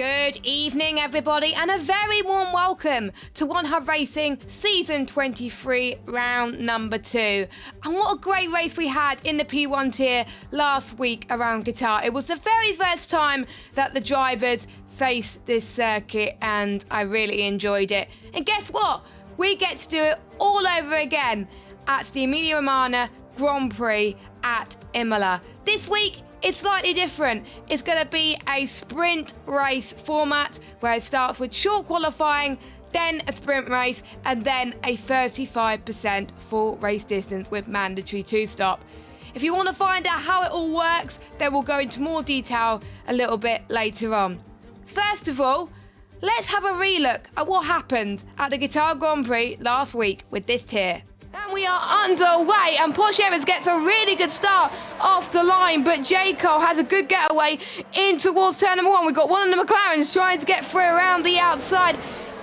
Good evening, everybody, and a very warm welcome to One Hub Racing Season 23, round number 2. And what a great race we had in the P1 tier last week around Qatar. It was the very first time that the drivers faced this circuit, and I really enjoyed it. And guess what? We get to do it all over again at the Emilia-Romagna Grand Prix at Imola. This week, it's slightly different. It's going to be a sprint race format where it starts with short qualifying, then a sprint race, and then a 35% full race distance with mandatory two-stop. If you want to find out how it all works, then we'll go into more detail a little bit later on. First of all, let's have a relook at what happened at the Qatar Grand Prix last week with this tier. And we are underway, and Porsche Evans gets a really good start off the line, but J. Cole has a good getaway in towards turn number 1. We've got one of the McLarens trying to get through around the outside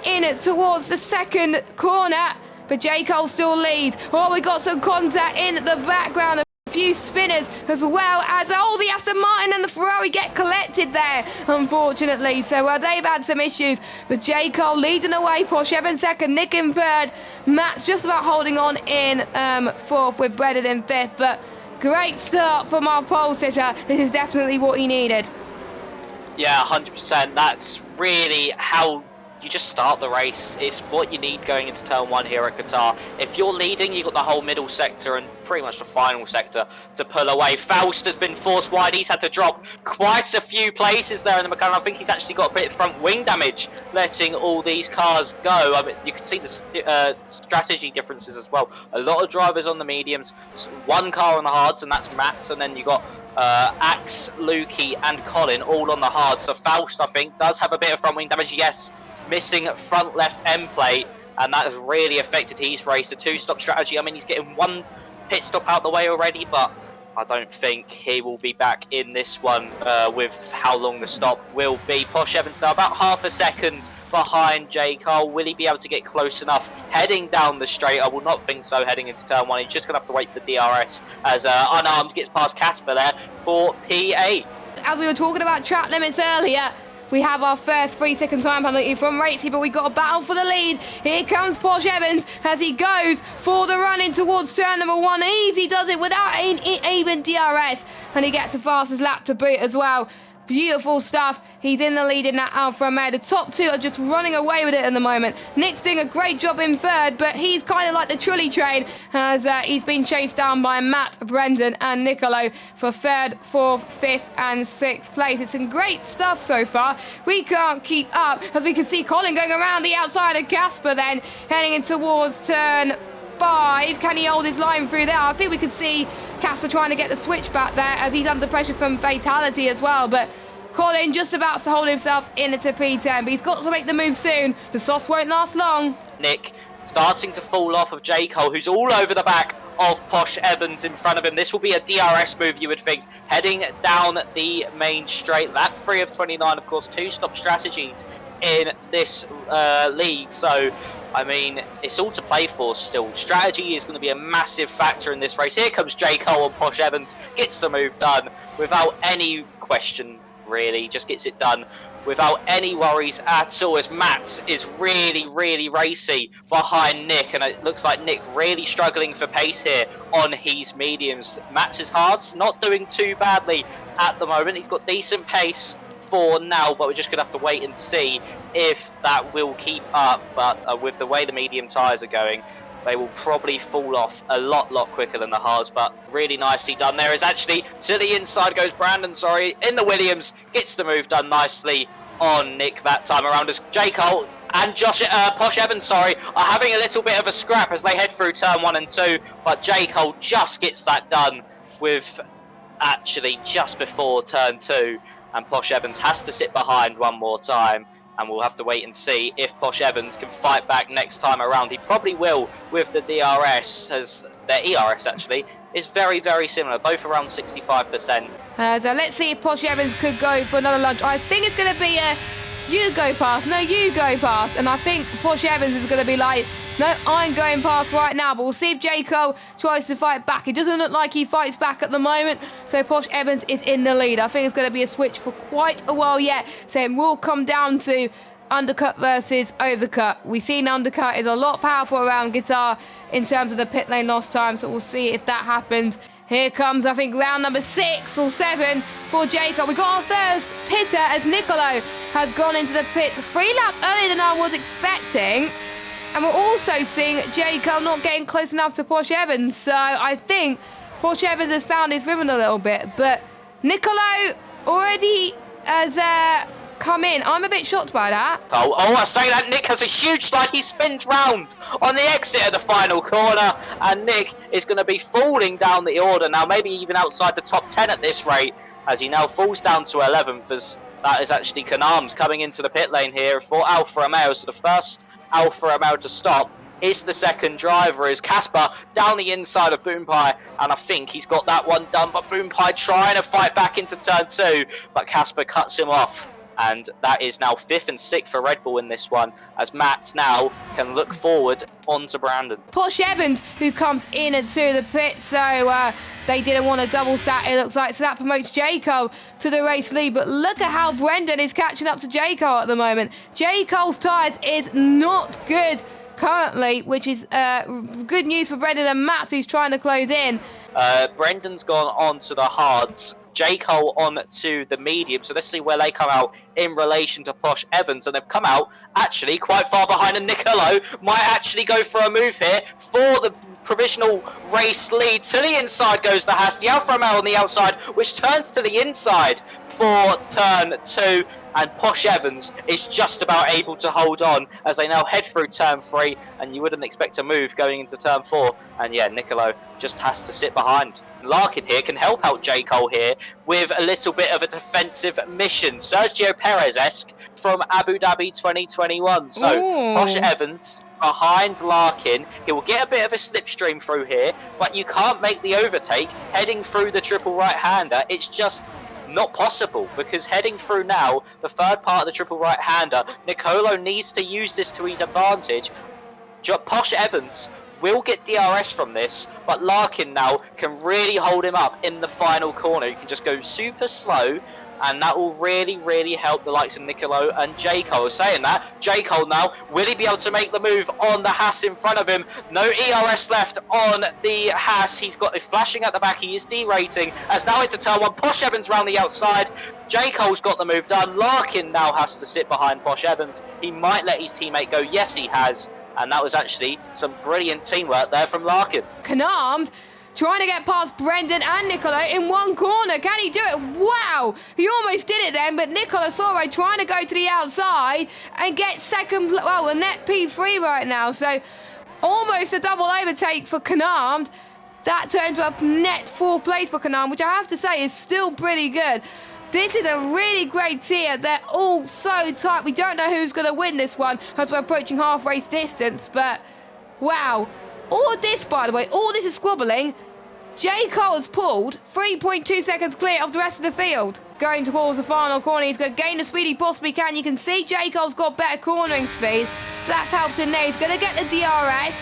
in towards the second corner, but J. Cole still leads. Oh, we got some contact in the background. A few spinners as well as the Aston Martin and the Ferrari get collected there, unfortunately. So they've had some issues, but J. Cole leading away, Porsche Evans second, Nick in third, Matt's just about holding on in fourth with Brendan in fifth. But great start from our pole sitter. This is definitely what he needed. Yeah, 100%. That's really how you just start the race. It's what you need going into turn 1 here at Qatar. If you're leading, you've got the whole middle sector and pretty much the final sector to pull away. Faust has been forced wide. He's had to drop quite a few places there in the McLaren. I think he's actually got a bit of front wing damage, letting all these cars go. I mean, you can see the strategy differences as well. A lot of drivers on the mediums, one car on the hards, and that's Matt's, and then you got Axe, Lukey, and Colin all on the hards. So Faust, I think, does have a bit of front wing damage, yes. Missing front left end plate, and that has really affected his race. The two-stop strategy, I mean, he's getting one pit stop out the way already, but I don't think he will be back in this one with how long the stop will be. Porsche Evans now about half a second behind J. Cole. Will he be able to get close enough heading down the straight? I will not think so heading into turn 1. He's just going to have to wait for DRS as Unarmed gets past Casper there for P8. As we were talking about track limits earlier, we have our first 3-second time penalty from Ratey, but we got a battle for the lead. Here comes Porsche Evans as he goes for the run in towards turn number 1. Easy does it without even DRS, and he gets the fastest lap to boot as well. Beautiful stuff. He's in the lead in that Alfa Romeo. The top two are just running away with it at the moment. Nick's doing a great job in third, but he's kind of like the trolley train as he's been chased down by Matt, Brendan and Nicolo for third, fourth, fifth and sixth place. It's some great stuff so far. We can't keep up as we can see Colin going around the outside of Casper then heading in towards turn 5. Can he hold his line through there? I think we could see Casper trying to get the switch back there as he's under pressure from fatality as well, but Colin just about to hold himself into P10, but he's got to make the move soon. The sauce won't last long. Nick starting to fall off of J. Cole, who's all over the back of Porsche Evans in front of him. This will be a DRS move, you would think, heading down the main straight. Lap 3 of 29, of course, two-stop strategies in this league, so I mean, it's all to play for still. Strategy is going to be a massive factor in this race. Here comes J. Cole and Porsche Evans, gets the move done without any question, really. Just gets it done without any worries at all, as Matt is really, really racy behind Nick, and it looks like Nick really struggling for pace here on his mediums. Matt's hards not doing too badly at the moment. He's got decent pace for now, but we're just gonna have to wait and see if that will keep up. But with the way the medium tyres are going, they will probably fall off a lot quicker than the hards. But really nicely done there. Is actually to the inside goes Brandon, sorry, in the Williams, gets the move done nicely on Nick that time around, as J. Cole and Porsche Evans, sorry, are having a little bit of a scrap as they head through turn 1 and 2, but J. Cole just gets that done with actually just before turn 2. And Porsche Evans has to sit behind one more time, and we'll have to wait and see if Porsche Evans can fight back next time around. He probably will with the DRS, as their ERS actually is very, very similar, both around 65%. So let's see if Porsche Evans could go for another lunge. I think it's going to be a you go past, no, you go past, and I think Porsche Evans is going to be like, No, I'm going past right now, but we'll see if J. Cole tries to fight back. It doesn't look like he fights back at the moment, so Posh Evans is in the lead. I think it's going to be a switch for quite a while yet, so it will come down to undercut versus overcut. We've seen undercut is a lot powerful around Guitar in terms of the pit lane loss time, so we'll see if that happens. Here comes, I think, round number 6 or 7 for Jacob. We got our first pitter as Nicolo has gone into the pits 3 laps earlier than I was expecting. And we're also seeing Jacob not getting close enough to Posh Evans. So I think Posh Evans has found his rhythm a little bit. But Nicolo already has come in. I'm a bit shocked by that. Oh, I say that Nick has a huge slide. He spins round on the exit of the final corner, and Nick is going to be falling down the order now, maybe even outside the top 10 at this rate, as he now falls down to 11th, as that is actually Kanams coming into the pit lane here for Alfa Romeo. So the first Alfa Romeo to stop is the second driver, is Casper down the inside of Boompai, and I think he's got that one done, but Boompai trying to fight back into turn 2, but Casper cuts him off. And that is now 5th and 6th for Red Bull in this one, as Matt now can look forward onto Brandon. Posh Evans, who comes in into the pit, so they didn't want a double stat, it looks like, so that promotes J. Cole to the race lead. But look at how Brendan is catching up to J. Cole at the moment. J. Cole's tyres is not good currently, which is good news for Brendan and Matt, who's trying to close in. Brendan's gone on to the hards, J. Cole on to the medium, so let's see where they come out in relation to Posh Evans, and they've come out actually quite far behind, and Nicolo might actually go for a move here for the provisional race lead. To the inside goes the Haas, the Alfa Romeo on the outside, which turns to the inside for turn 2, and Posh Evans is just about able to hold on as they now head through turn 3, and you wouldn't expect a move going into turn 4, and yeah, Nicolo just has to sit behind. Larkin here can help out J. Cole here with a little bit of a defensive mission, Sergio Perez-esque from Abu Dhabi 2021. So Posh Evans behind Larkin, he will get a bit of a slipstream through here, but you can't make the overtake heading through the triple right-hander. It's just not possible, because heading through now the third part of the triple right-hander, Nicolo needs to use this to his advantage. Posh Evans will get DRS from this, but Larkin now can really hold him up in the final corner. You can just go super slow, and that will really help the likes of Nicolo and J. Cole. Saying that, J. Cole now, will he be able to make the move on the Haas in front of him? No ERS left on the Haas. He's got it flashing at the back. He is derating as now into turn 1. Posh Evans round the outside. J. Cole's got the move done. Larkin now has to sit behind Posh Evans. He might let his teammate go. Yes, he has. And that was actually some brilliant teamwork there from Larkin. Canarmed trying to get past Brendan and Nicolo in one corner. Can he do it? Wow! He almost did it then, but Nicolo Soro trying to go to the outside and get second, well, a net P3 right now. So almost a double overtake for Canarmed. That turns to a net 4th place for Canarmed, which I have to say is still pretty good. This is a really great tier. They're all so tight. We don't know who's going to win this one as we're approaching half race distance. But, wow. All this, by the way, all this is squabbling. J. Cole has pulled 3.2 seconds clear of the rest of the field. Going towards the final corner. He's going to gain the speed he possibly can. You can see J. Cole's got better cornering speed. So that's helped him there. He's going to get the DRS.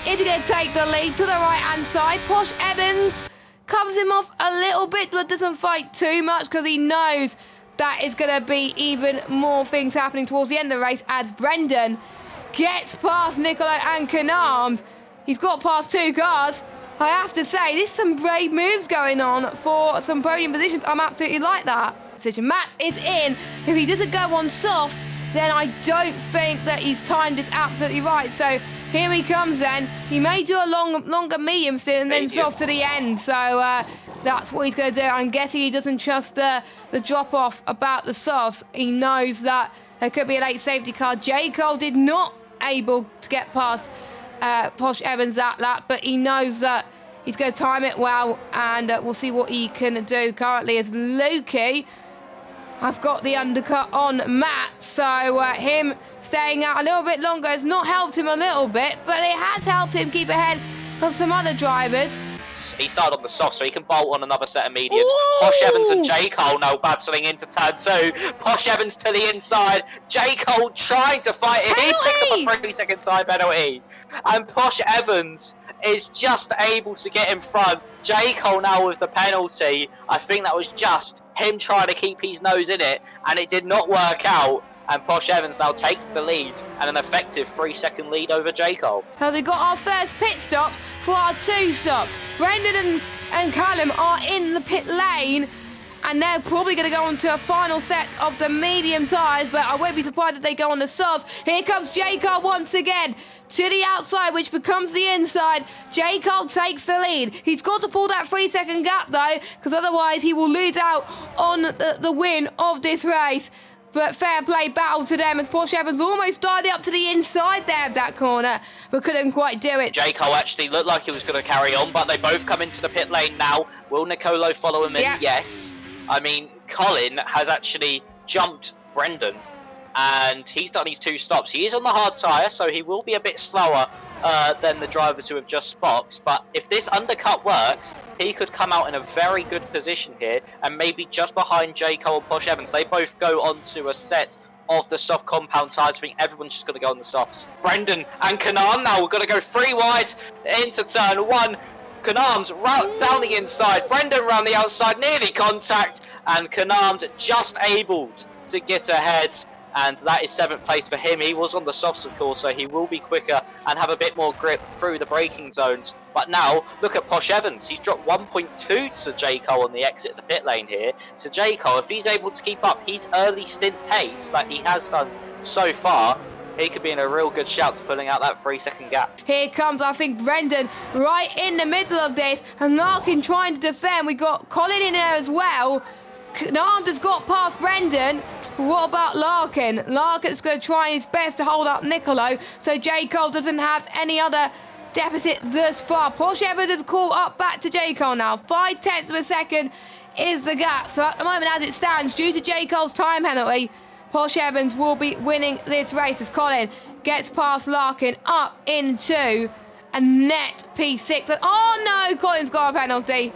Is he going to take the lead to the right-hand side? Posh Evans covers him off a little bit, but doesn't fight too much because he knows that is going to be even more things happening towards the end of the race as Brendan gets past Nicolo and Canarmed. He's got past 2 cars. I have to say, there's some brave moves going on for some podium positions. I'm absolutely like that. Matt is in. If he doesn't go on soft, then I don't think that he's timed this absolutely right. So here he comes then. He may do a longer medium stint and then soft to the end. So that's what he's going to do. I'm guessing he doesn't trust the drop-off about the softs. He knows that there could be a late safety car. J. Cole did not able to get past Posh Evans at that, but he knows that he's going to time it well, and we'll see what he can do currently as Lukey has got the undercut on Matt. So him staying out a little bit longer has not helped him a little bit, but it has helped him keep ahead of some other drivers. He started on the soft, so he can bolt on another set of mediums. Ooh! Posh Evans and J. Cole now battling into turn 2. Posh Evans to the inside. J. Cole trying to fight it. He picks up a 3-second time penalty. And Posh Evans is just able to get in front. J. Cole now with the penalty. I think that was just him trying to keep his nose in it, and it did not work out. And Posh Evans now takes the lead and an effective 3-second lead over J. Cole. So we got our first pit stops for our 2 stops. Brendan and Callum are in the pit lane, and they're probably going to go on to a final set of the medium tyres, but I won't be surprised if they go on the softs. Here comes J. Cole once again to the outside, which becomes the inside. J. Cole takes the lead. He's got to pull that 3-second gap, though, because otherwise he will lose out on the win of this race. But fair play battle to them as Posh Evans almost dived up to the inside there of that corner, but couldn't quite do it. J. Cole actually looked like he was going to carry on, but they both come into the pit lane now. Will Nicolo follow him in? Yeah. Yes. I mean, Colin has actually jumped Brendan, and he's done his 2 stops. He is on the hard tyre, so he will be a bit slower than the drivers who have just boxed. But if this undercut works, he could come out in a very good position here, and maybe just behind J. Cole and Posh Evans. They both go onto a set of the soft compound tyres. I think everyone's just going to go on the softs. Brendan and Kanan now, we're going to go 3 wide into turn 1. Kanam's down the inside, Brendan around the outside, nearly contact, and Kanam just able to get ahead. And that is 7th place for him. He was on the softs, of course, so he will be quicker and have a bit more grip through the braking zones. But now, look at Posh Evans. He's dropped 1.2 to J. Cole on the exit of the pit lane here. So J. Cole, if he's able to keep up his early stint pace like he has done so far, he could be in a real good shout to pulling out that 3-second gap. Here comes, I think, Brendan right in the middle of this, and Larkin trying to defend. We got Colin in there as well. Knarms has got past Brendan. What about Larkin? Larkin's going to try his best to hold up Nicolo, so J. Cole doesn't have any other deficit thus far. Posh Evans has caught up back to J. Cole now. 0.5 of a second is the gap. So at the moment, as it stands, due to J. Cole's time penalty, Posh Evans will be winning this race as Colin gets past Larkin up into a net P6. Oh no, Colin's got a penalty.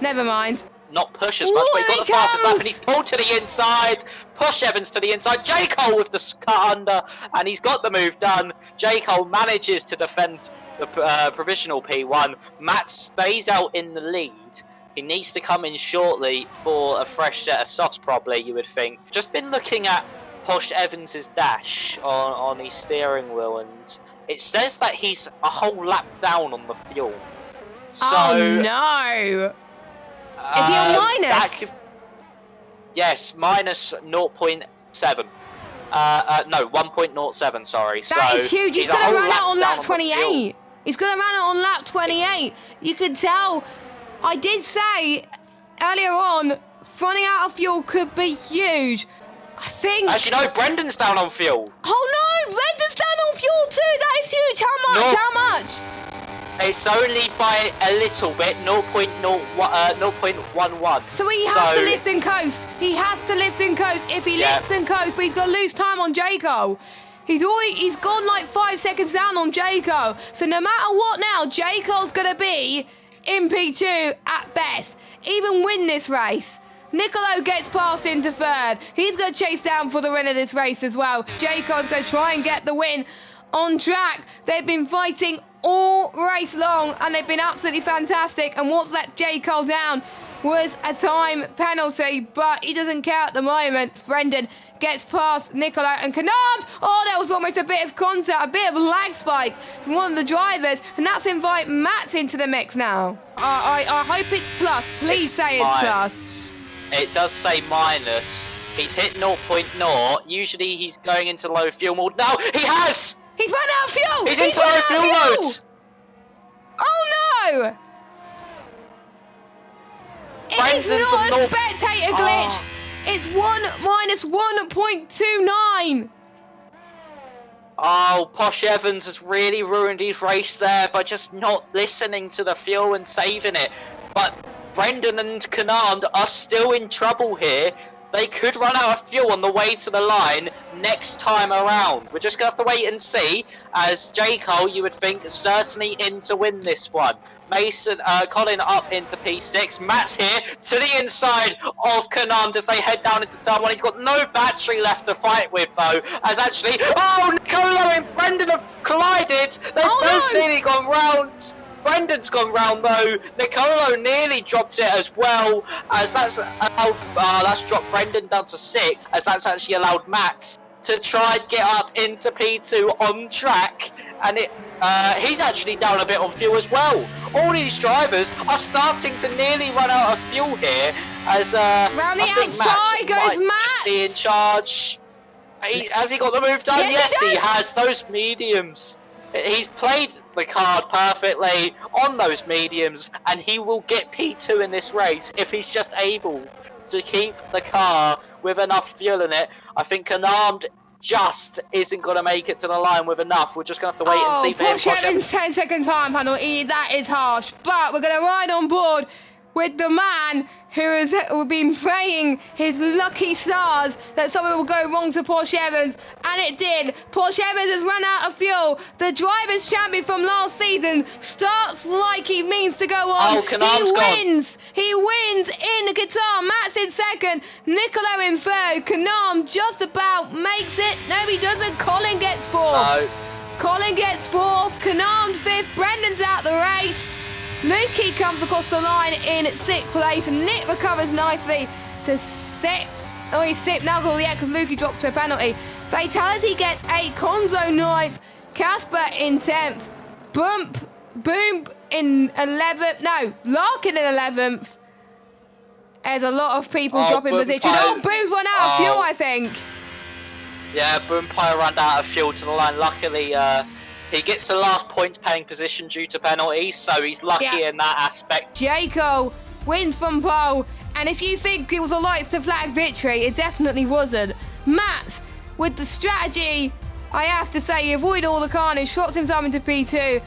Never mind. Not push as much, but he got the fastest lap, and he's pulled to the inside. Posh Evans to the inside. J. Cole with the cut under, and he's got the move done. J. Cole manages to defend the provisional P1. Matt stays out in the lead. He needs to come in shortly for a fresh set of softs, probably, you would think. Just been looking at Posh Evans' dash on his steering wheel, and it says that he's a whole lap down on the fuel. So, oh no! Is he on minus? Yes, minus 0.7. No, 1.07, sorry. That is huge. He's going to run out on lap 28. He's going to run out on lap 28. You can tell. I did say earlier on, running out of fuel could be huge. I think... Actually, no, Brendan's down on fuel. Oh no, Brendan's down on fuel too. That is huge. How much? No. How much? It's only by a little bit, 0.11. So he has to lift and coast. He has to lift and coast if he lifts and coast, but he's going to lose time on J. Cole. He's gone like 5 seconds down on J. Cole. So no matter what now, J. Cole's going to be in P2 at best. Even win this race. Nicolo gets past into 3rd. He's going to chase down for the win of this race as well. J. Cole's going to try and get the win on track. They've been fighting all race long, and they've been absolutely fantastic. And what's let J. Cole down was a time penalty, but he doesn't care at the moment. Brendan gets past Nicolo and Canard. Oh, there was almost a bit of contact, a bit of a lag spike from one of the drivers, and that's invite Matt into the mix now. I hope it's plus. Please say it's plus. It does say minus. He's hit 0.0. Usually he's going into low fuel mode. No, he has! He's run out of fuel! He's into low fuel mode! Oh no! It is not a spectator glitch. It's 1 minus 1.29. Oh, Posh Evans has really ruined his race there by just not listening to the fuel and saving it. But Brendan and Canard are still in trouble here. they could run out of fuel on the way to the line next time around. We're just going to have to wait and see, as J. Cole, you would think, is certainly in to win this one. Colin up into P6. Matt's here to the inside of Kanam as they head down into turn 1. He's got no battery left to fight with, though, as actually... Oh, Nicolo and Brendan have collided. They've both nearly gone round. Brendan's gone round though. Nicolo nearly dropped it as well, as that's allowed, that's dropped Brendan down to 6, as that's actually allowed Max to try and get up into P2 on track, and he's actually down a bit on fuel as well. All these drivers are starting to nearly run out of fuel here, as round the outside goes Max. Just be in charge. Has he got the move done? Yes, he has. Those mediums. He's played the card perfectly on those mediums, and he will get P2 in this race if he's just able to keep the car with enough fuel in it. I think Kanam just isn't going to make it to the line with enough. We're just going to have to wait and see for him. Posh Evans 10-second time penalty. That is harsh, but we're going to ride on board with the man who has been praying his lucky stars that something will go wrong to Posh Evans, and it did. Posh Evans has run out of fuel. The driver's champion from last season starts like he means to go on. Oh, Kanam's wins. He wins in guitar. Matt's in second. Nicolo in third. Kanam just about makes it. No, he doesn't. Colin gets fourth. No. Colin gets fourth. Kanam fifth. Brendan's out the race. Lukey comes across the line in 6th place. Nick recovers nicely to 6th. Oh, he's 6th now, because Lukey drops to a penalty. Fatality gets 8. Konzo 9th. Casper in 10th. Boom in 11th. No, Larkin in 11th. There's a lot of people dropping position. Boom's run out of fuel, I think. Yeah, Boom Pie ran out of fuel to the line. Luckily, he gets the last point-paying position due to penalties, so he's lucky in that aspect. J. Cole wins from pole, and if you think it was a lights to flag victory, it definitely wasn't. Matt, with the strategy, I have to say, he avoided all the carnage, slots himself into P2.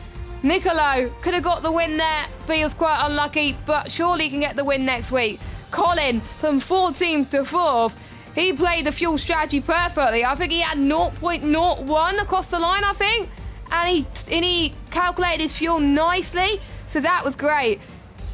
Nicolo could have got the win there, but he was quite unlucky, but surely he can get the win next week. Colin, from 14th to 4th, he played the fuel strategy perfectly. I think he had 0.01 across the line, I think. And he calculated his fuel nicely, so that was great.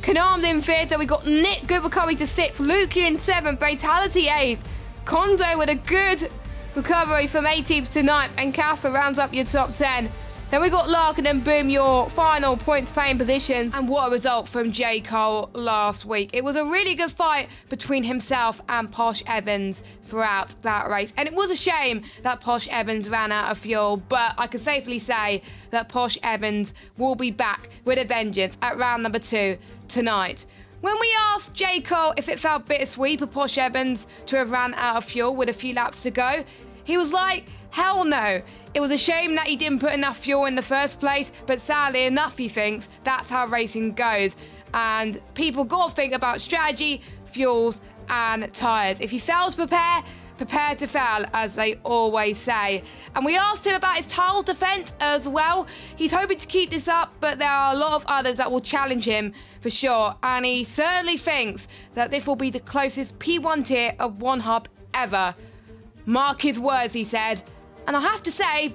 Kanam's in 5th, then we got Nick, good recovery to 6th, Lukey in 7th, Fatality 8th, Kondo with a good recovery from 18th to 9th, and Casper rounds up your top 10. Then we got Larkin and Boom, your final points paying positions. And what a result from J. Cole last week. It was a really good fight between himself and Posh Evans throughout that race. And it was a shame that Posh Evans ran out of fuel, but I can safely say that Posh Evans will be back with a vengeance at round number 2 tonight. When we asked J. Cole if it felt bittersweet for Posh Evans to have ran out of fuel with a few laps to go, he was like, hell no. It was a shame that he didn't put enough fuel in the first place, but sadly enough, he thinks that's how racing goes. And people got to think about strategy, fuels, and tyres. If you fail to prepare to fail, as they always say. And we asked him about his tile defence as well. He's hoping to keep this up, but there are a lot of others that will challenge him for sure. And he certainly thinks that this will be the closest P1 tier of one hub ever. Mark his words, he said. And I have to say,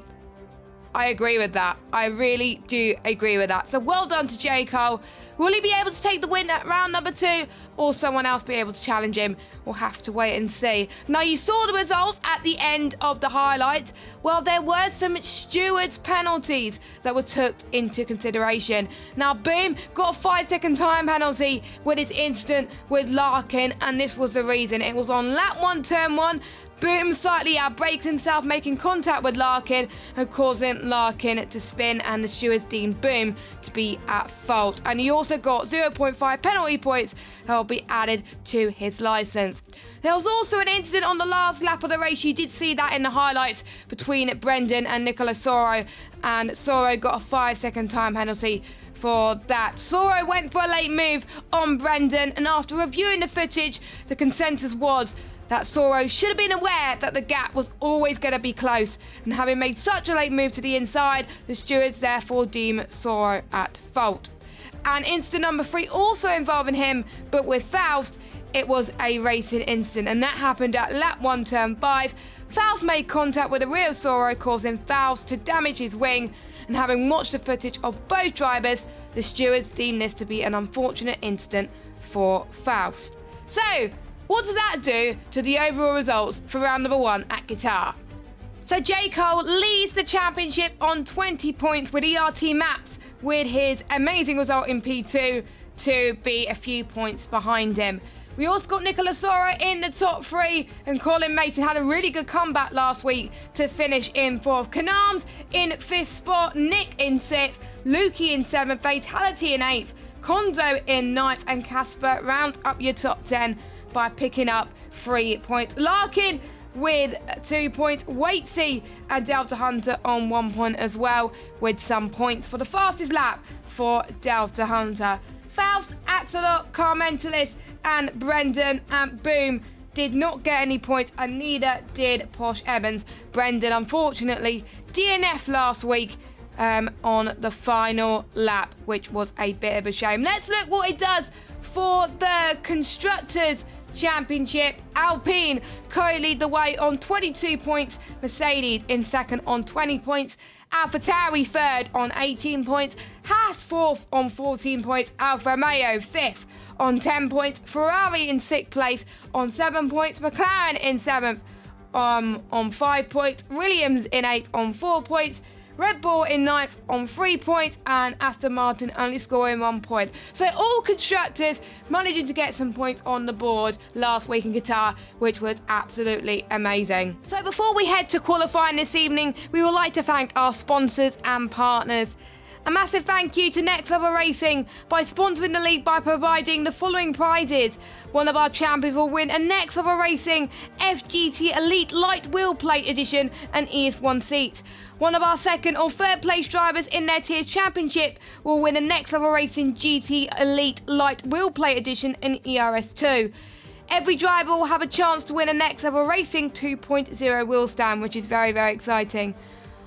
I agree with that. I really do agree with that. So well done to J. Cole. Will he be able to take the win at round number 2? Or someone else be able to challenge him? We'll have to wait and see. Now, you saw the results at the end of the highlights. Well, there were some stewards' penalties that were took into consideration. Now, Boom got a 5-second time penalty with his incident with Larkin. And this was the reason. It was on lap 1, turn 1. Boom slightly outbrakes himself, making contact with Larkin and causing Larkin to spin, and the stewards deemed Boom to be at fault. And he also got 0.5 penalty points that will be added to his licence. There was also an incident on the last lap of the race. You did see that in the highlights between Brendan and Nicola Soro, and Soro got a 5-second time penalty for that. Soro went for a late move on Brendan, and after reviewing the footage, the consensus was that Soro should have been aware that the gap was always going to be close, and having made such a late move to the inside, the stewards therefore deem Soro at fault. And incident number 3, also involving him, but with Faust, it was a racing incident, and that happened at lap 1, turn 5. Faust made contact with the rear of Soro, causing Faust to damage his wing, and having watched the footage of both drivers, the stewards deemed this to be an unfortunate incident for Faust. So, what does that do to the overall results for round number 1 at Qatar? So J. Cole leads the championship on 20 points, with ERT Max with his amazing result in P2 to be a few points behind him. We also got Nicola Soro in the top 3, and Colin Mason had a really good comeback last week to finish in 4th. Kanams in 5th spot, Nick in 6th, Lukey in 7th, Fatality in 8th, Konzo in 9th, and Casper round up your top 10 by picking up 3 points. Larkin with 2 points, Waitsy and Delta Hunter on 1 point as well, with some points for the fastest lap for Delta Hunter. Faust, Axelot, Carmentalis and Brendan and Boom did not get any points, and neither did Posh Evans. Brendan unfortunately DNF last week on the final lap, which was a bit of a shame. Let's look what it does for the Constructors Championship. Alpine co-lead the way on 22 points, Mercedes in second on 20 points, AlphaTauri third on 18 points, Haas fourth on 14 points, Alfa Romeo fifth on 10 points, Ferrari in sixth place on 7 points, McLaren in seventh on 5 points, Williams in eighth on 4 points, Red Bull in ninth on 3 points, and Aston Martin only scoring 1 point. So all constructors managing to get some points on the board last week in Qatar, which was absolutely amazing. So before we head to qualifying this evening, we would like to thank our sponsors and partners. A massive thank you to Next Level Racing by sponsoring the league by providing the following prizes. One of our champions will win a Next Level Racing FGT Elite Light Wheel Plate Edition and ES1 seat. One of our second or third place drivers in their tiers championship will win a Next Level Racing GT Elite Light Wheel Plate Edition and ERS2. Every driver will have a chance to win a Next Level Racing 2.0 wheel stand, which is very, very exciting.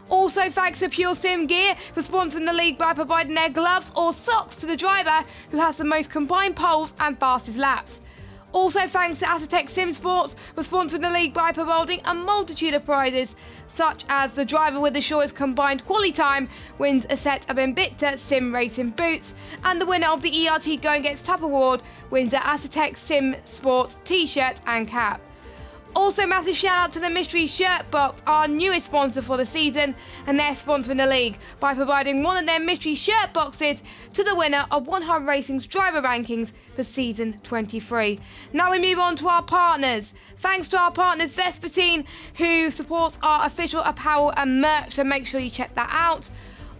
Also, thanks to Pure Sim Gear for sponsoring the league by providing their gloves or socks to the driver who has the most combined poles and fastest laps. Also, thanks to Aztec Sim Sports for sponsoring the league by providing a multitude of prizes, such as the driver with the shortest combined quality time wins a set of Invicta Sim Racing boots, and the winner of the ERT Going Gets Tough Award wins the Aztec Sim Sports t-shirt and cap. Also, massive shout out to the Mystery Shirt Box, our newest sponsor for the season, and they're sponsoring the league by providing one of their mystery shirt boxes to the winner of 100 Racing's driver rankings for season 23. Now we move on to our partners. Thanks to our partners Vespertine, who supports our official apparel and merch, so make sure you check that out.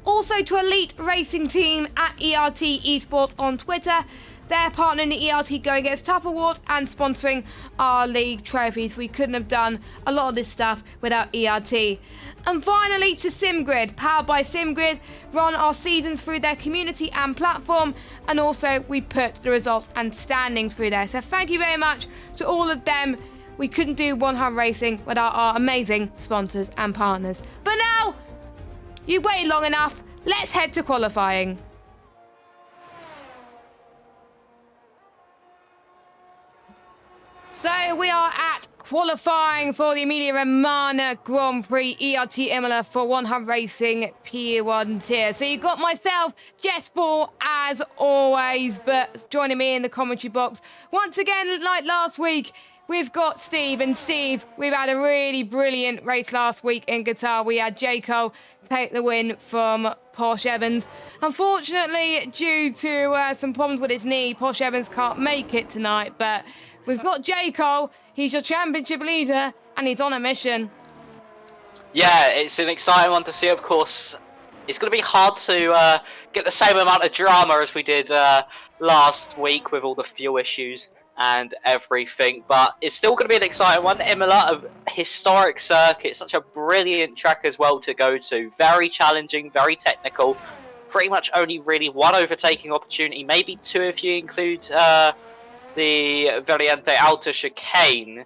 Also to Elite Racing Team at ERT Esports on Twitter. They're partnering the ERT Going Gets Tough Award and sponsoring our league trophies. We couldn't have done a lot of this stuff without ERT. And finally to SimGrid, powered by SimGrid, run our seasons through their community and platform, and also we put the results and standings through there. So thank you very much to all of them. We couldn't do 100 Racing without our amazing sponsors and partners. But now, you waited long enough, let's head to qualifying. So we are at qualifying for the Emilia-Romagna Grand Prix ERT Imola for 100 Racing P1 tier. So you got myself, Jess Ball, as always, but joining me in the commentary box once again, like last week, we've got Steve. And Steve, we've had a really brilliant race last week in Qatar. We had J. Cole take the win from Posh Evans. Unfortunately, due to some problems with his knee, Posh Evans can't make it tonight, but we've got J. Cole, he's your championship leader, and he's on a mission. Yeah, it's an exciting one to see, of course. It's going to be hard to get the same amount of drama as we did last week with all the fuel issues and everything, but it's still going to be an exciting one. Imola, a historic circuit, such a brilliant track as well to go to. Very challenging, very technical. Pretty much only really one overtaking opportunity, maybe two if you include the Variante Alta chicane,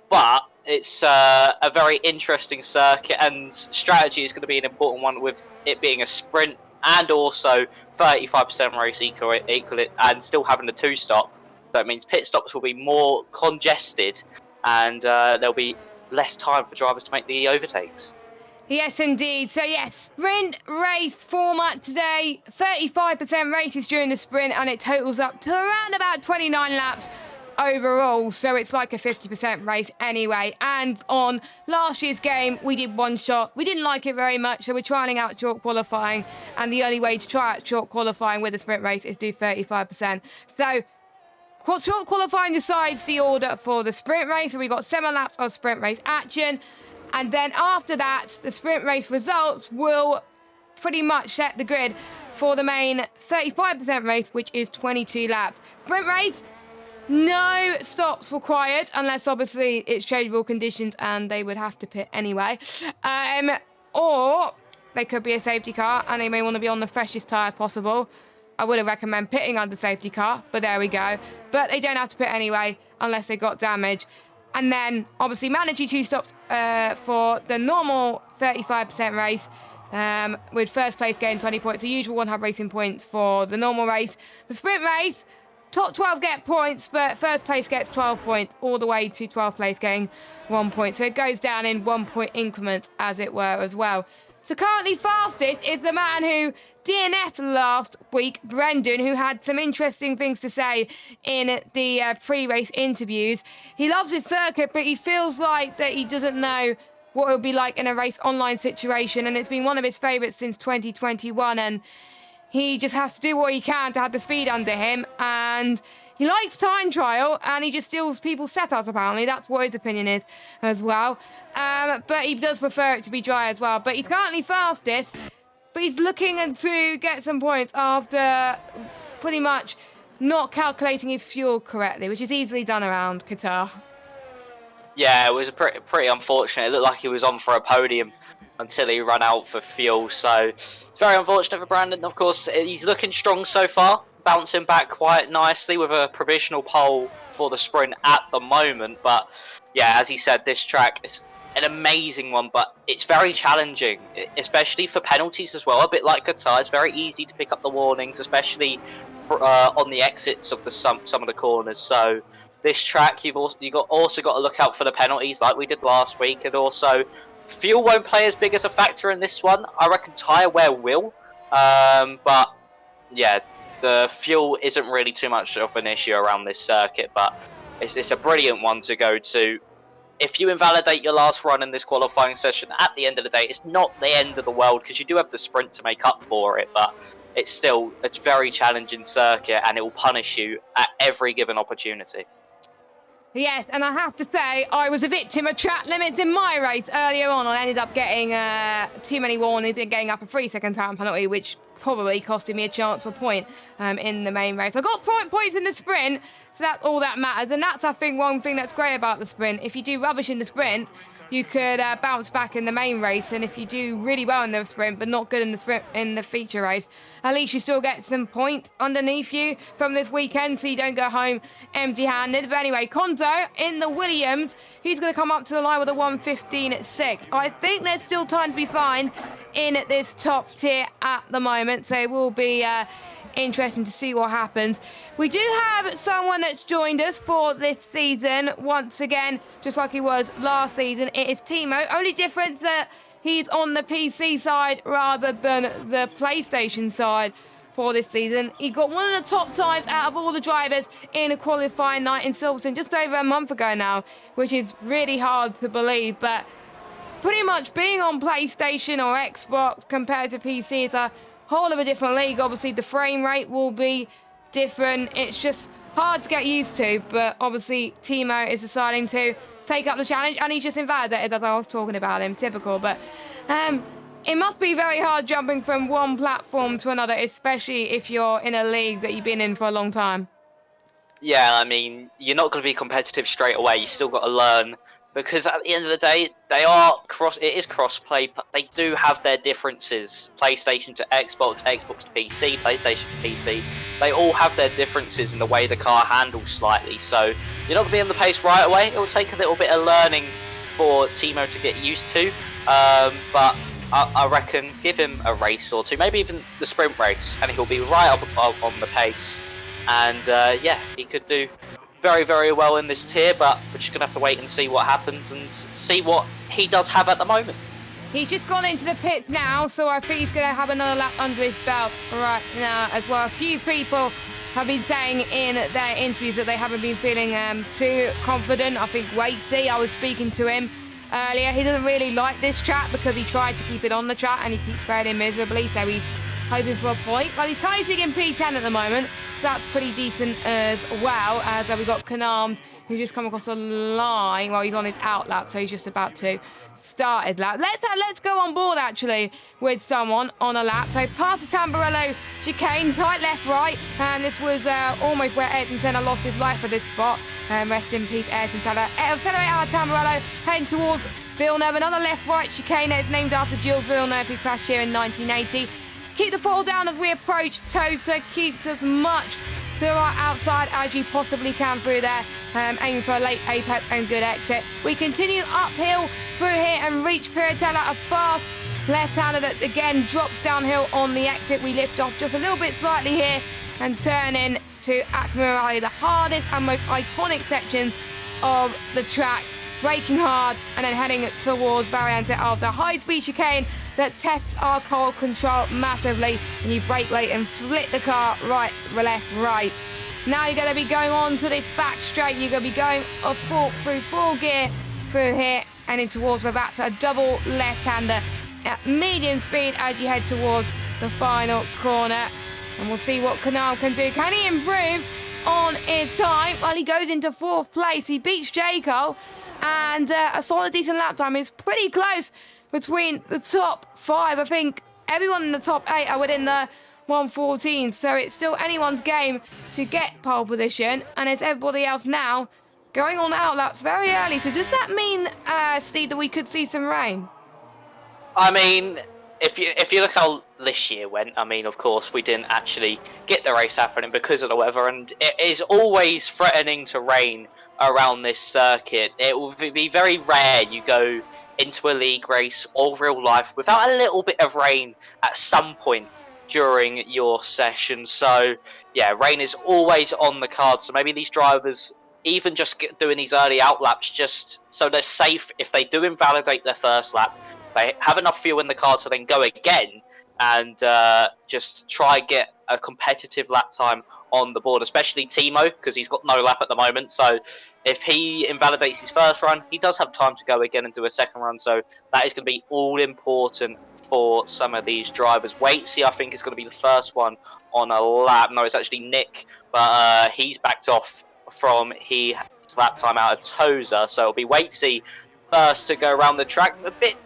but it's a very interesting circuit, and strategy is going to be an important one with it being a sprint and also 35% race equal it, and still having a two-stop. So it means pit stops will be more congested, and there'll be less time for drivers to make the overtakes. Yes, indeed. So, yes, sprint race format today. 35% races during the sprint, and it totals up to around about 29 laps overall. So it's like a 50% race anyway. And on last year's game, we did one shot. We didn't like it very much, so we're trying out short qualifying. And the only way to try out short qualifying with a sprint race is do 35%. So short qualifying decides the order for the sprint race. So we got 7 laps of sprint race action. And then after that, the sprint race results will pretty much set the grid for the main 35% race, which is 22 laps. Sprint race, no stops required, unless obviously it's changeable conditions and they would have to pit anyway. Or they could be a safety car and they may want to be on the freshest tyre possible. I wouldn't recommend pitting under safety car, but there we go. But they don't have to pit anyway, unless they got damage. And then, obviously, mandatory 2 stops for the normal 35% race, with first place getting 20 points. The usual 1 hub racing points for the normal race. The sprint race, top 12 get points, but first place gets 12 points, all the way to 12th place getting 1 point. So it goes down in 1 point increments, as it were, as well. So currently fastest is the man who DNF'd last week, Brendan, who had some interesting things to say in the pre-race interviews. He loves his circuit, but he feels like that he doesn't know what it would be like in a race online situation, and it's been one of his favourites since 2021, and he just has to do what he can to have the speed under him, and he likes time trial, and he just steals people's setups, apparently. That's what his opinion is as well. But he does prefer it to be dry as well. But he's currently fastest, but he's looking to get some points after pretty much not calculating his fuel correctly, which is easily done around Qatar. Yeah, it was pretty unfortunate. It looked like he was on for a podium until he ran out for fuel. So it's very unfortunate for Brandon. Of course, he's looking strong so far, bouncing back quite nicely with a provisional pole for the sprint at the moment. But yeah, as he said, this track is an amazing one, but it's very challenging, especially for penalties as well. A bit like Qatar, it's very easy to pick up the warnings, especially on the exits of some of the corners. So this track, you've also got to look out for the penalties like we did last week, and also fuel won't play as big as a factor in this one. I reckon tyre wear will, but yeah, the fuel isn't really too much of an issue around this circuit, but it's a brilliant one to go to. If you invalidate your last run in this qualifying session, at the end of the day, it's not the end of the world, because you do have the sprint to make up for it, but it's still a very challenging circuit, and it will punish you at every given opportunity. Yes, and I have to say, I was a victim of track limits in my race earlier on. I ended up getting too many warnings and getting up a 3-second time penalty, which probably costed me a chance for a point in the main race. I got points in the sprint, so that's all that matters. And that's, I think, one thing that's great about the sprint. If you do rubbish in the sprint, you could bounce back in the main race, and if you do really well in the sprint but not good in the sprint in the feature race, at least you still get some points underneath you from this weekend, so you don't go home empty-handed. But anyway, Konto in the Williams, he's going to come up to the line with a 1:15.6. I think there's still time to be fine in this top tier at the moment, so it will be interesting to see what happens. We do have someone that's joined us for this season once again, just like he was last season. It is Timo. Only difference that he's on the PC side rather than the PlayStation side for this season. He got one of the top times out of all the drivers in a qualifying night in Silverstone just over a month ago now, which is really hard to believe. But pretty much being on PlayStation or Xbox compared to PC is a whole of a different league. Obviously the frame rate will be different. It's just hard to get used to, but obviously Timo is deciding to take up the challenge, and he's just invalidated as I was talking about him. Typical. But it must be very hard jumping from one platform to another, especially if you're in a league that you've been in for a long time. Yeah, I mean, you're not going to be competitive straight away. You still got to learn, because at the end of the day, it is cross-play, but they do have their differences. PlayStation to Xbox, Xbox to PC, PlayStation to PC. They all have their differences in the way the car handles slightly. So you're not going to be on the pace right away. It will take a little bit of learning for Timo to get used to. But I reckon give him a race or two, maybe even the sprint race, and he'll be right up on the pace. And yeah, he could do very, very well in this tier, but we're just going to have to wait and see what happens and see what he does have at the moment. He's just gone into the pits now, so I think he's going to have another lap under his belt right now as well. A few people have been saying in their interviews that they haven't been feeling too confident. I think Watesy, I was speaking to him earlier, he doesn't really like this track because he tried to keep it on the track and he keeps failing miserably, so he's hoping for a point. But he's currently sitting in P10 at the moment, so that's pretty decent as well. As we've got Canarmed, who's just come across the line. Well, he's on his out lap, so he's just about to start his lap. Let's go on board, actually, with someone on a lap. So past the Tamburello chicane, tight left, right. And this was almost where Ayrton Senna lost his life for this spot. Rest in peace, Ayrton Senna. Accelerate out of Tamburello, heading towards Villeneuve. Another left-right chicane. It's named after Jules Villeneuve, who crashed here in 1980. Keep the throttle down as we approach Tosa. Keeps as much to our outside as you possibly can through there. Aiming for a late apex and good exit. We continue uphill through here and reach Piratella, a fast left-hander that again drops downhill on the exit. We lift off just a little bit slightly here and turn in to Akmirali, the hardest and most iconic sections of the track. Braking hard and then heading towards Variante after high-speed chicane that tests our core control massively, and you brake late and flip the car right, left, right. Now you're going to be going on to this back straight. You're going to be going through full gear through here and in towards Ravazza, a double left-hander at medium speed as you head towards the final corner. And we'll see what Canal can do. Can he improve on his time? Well, he goes into 4th place. He beats Jaco, and a solid, decent lap time is pretty close between the top 5. I think everyone in the top 8 are within the 114, so it's still anyone's game to get pole position, and it's everybody else now going on outlaps very early. So does that mean, Steve, that we could see some rain? I mean, if you look how this year went, I mean, of course, we didn't actually get the race happening because of the weather, and it is always threatening to rain around this circuit. It will be very rare you go into a league race or real life without a little bit of rain at some point during your session. So yeah, rain is always on the card, so maybe these drivers even just doing these early out laps just so they're safe. If they do invalidate their first lap, they have enough fuel in the car to then go again and just try get a competitive lap time on the board, especially Timo, because he's got no lap at the moment. So if he invalidates his first run, he does have time to go again and do a second run. So that is going to be all important for some of these drivers. Watesy, I think, is going to be the first one on a lap. No, it's actually Nick, but he's backed off from his lap time out of Tosa. So it'll be Watesy first to go around the track. A bit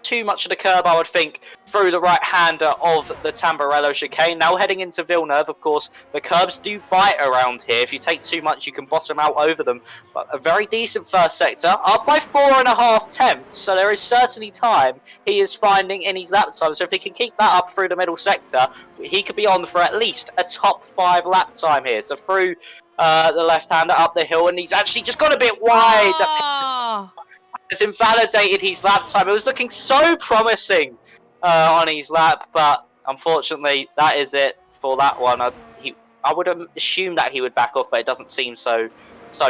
too much of the curb, I would think, through the right-hander of the Tamburello chicane. Now heading into Villeneuve, of course, the curbs do bite around here. If you take too much, you can bottom out over them. But a very decent first sector, up by 4.5 tenths, so there is certainly time he is finding in his lap time. So if he can keep that up through the middle sector, he could be on for at least a top 5 lap time here. So through the left-hander up the hill, and he's actually just got a bit wide. Oh. Has invalidated his lap time. It was looking so promising on his lap, but unfortunately, that is it for that one. I would assume that he would back off, but it doesn't seem so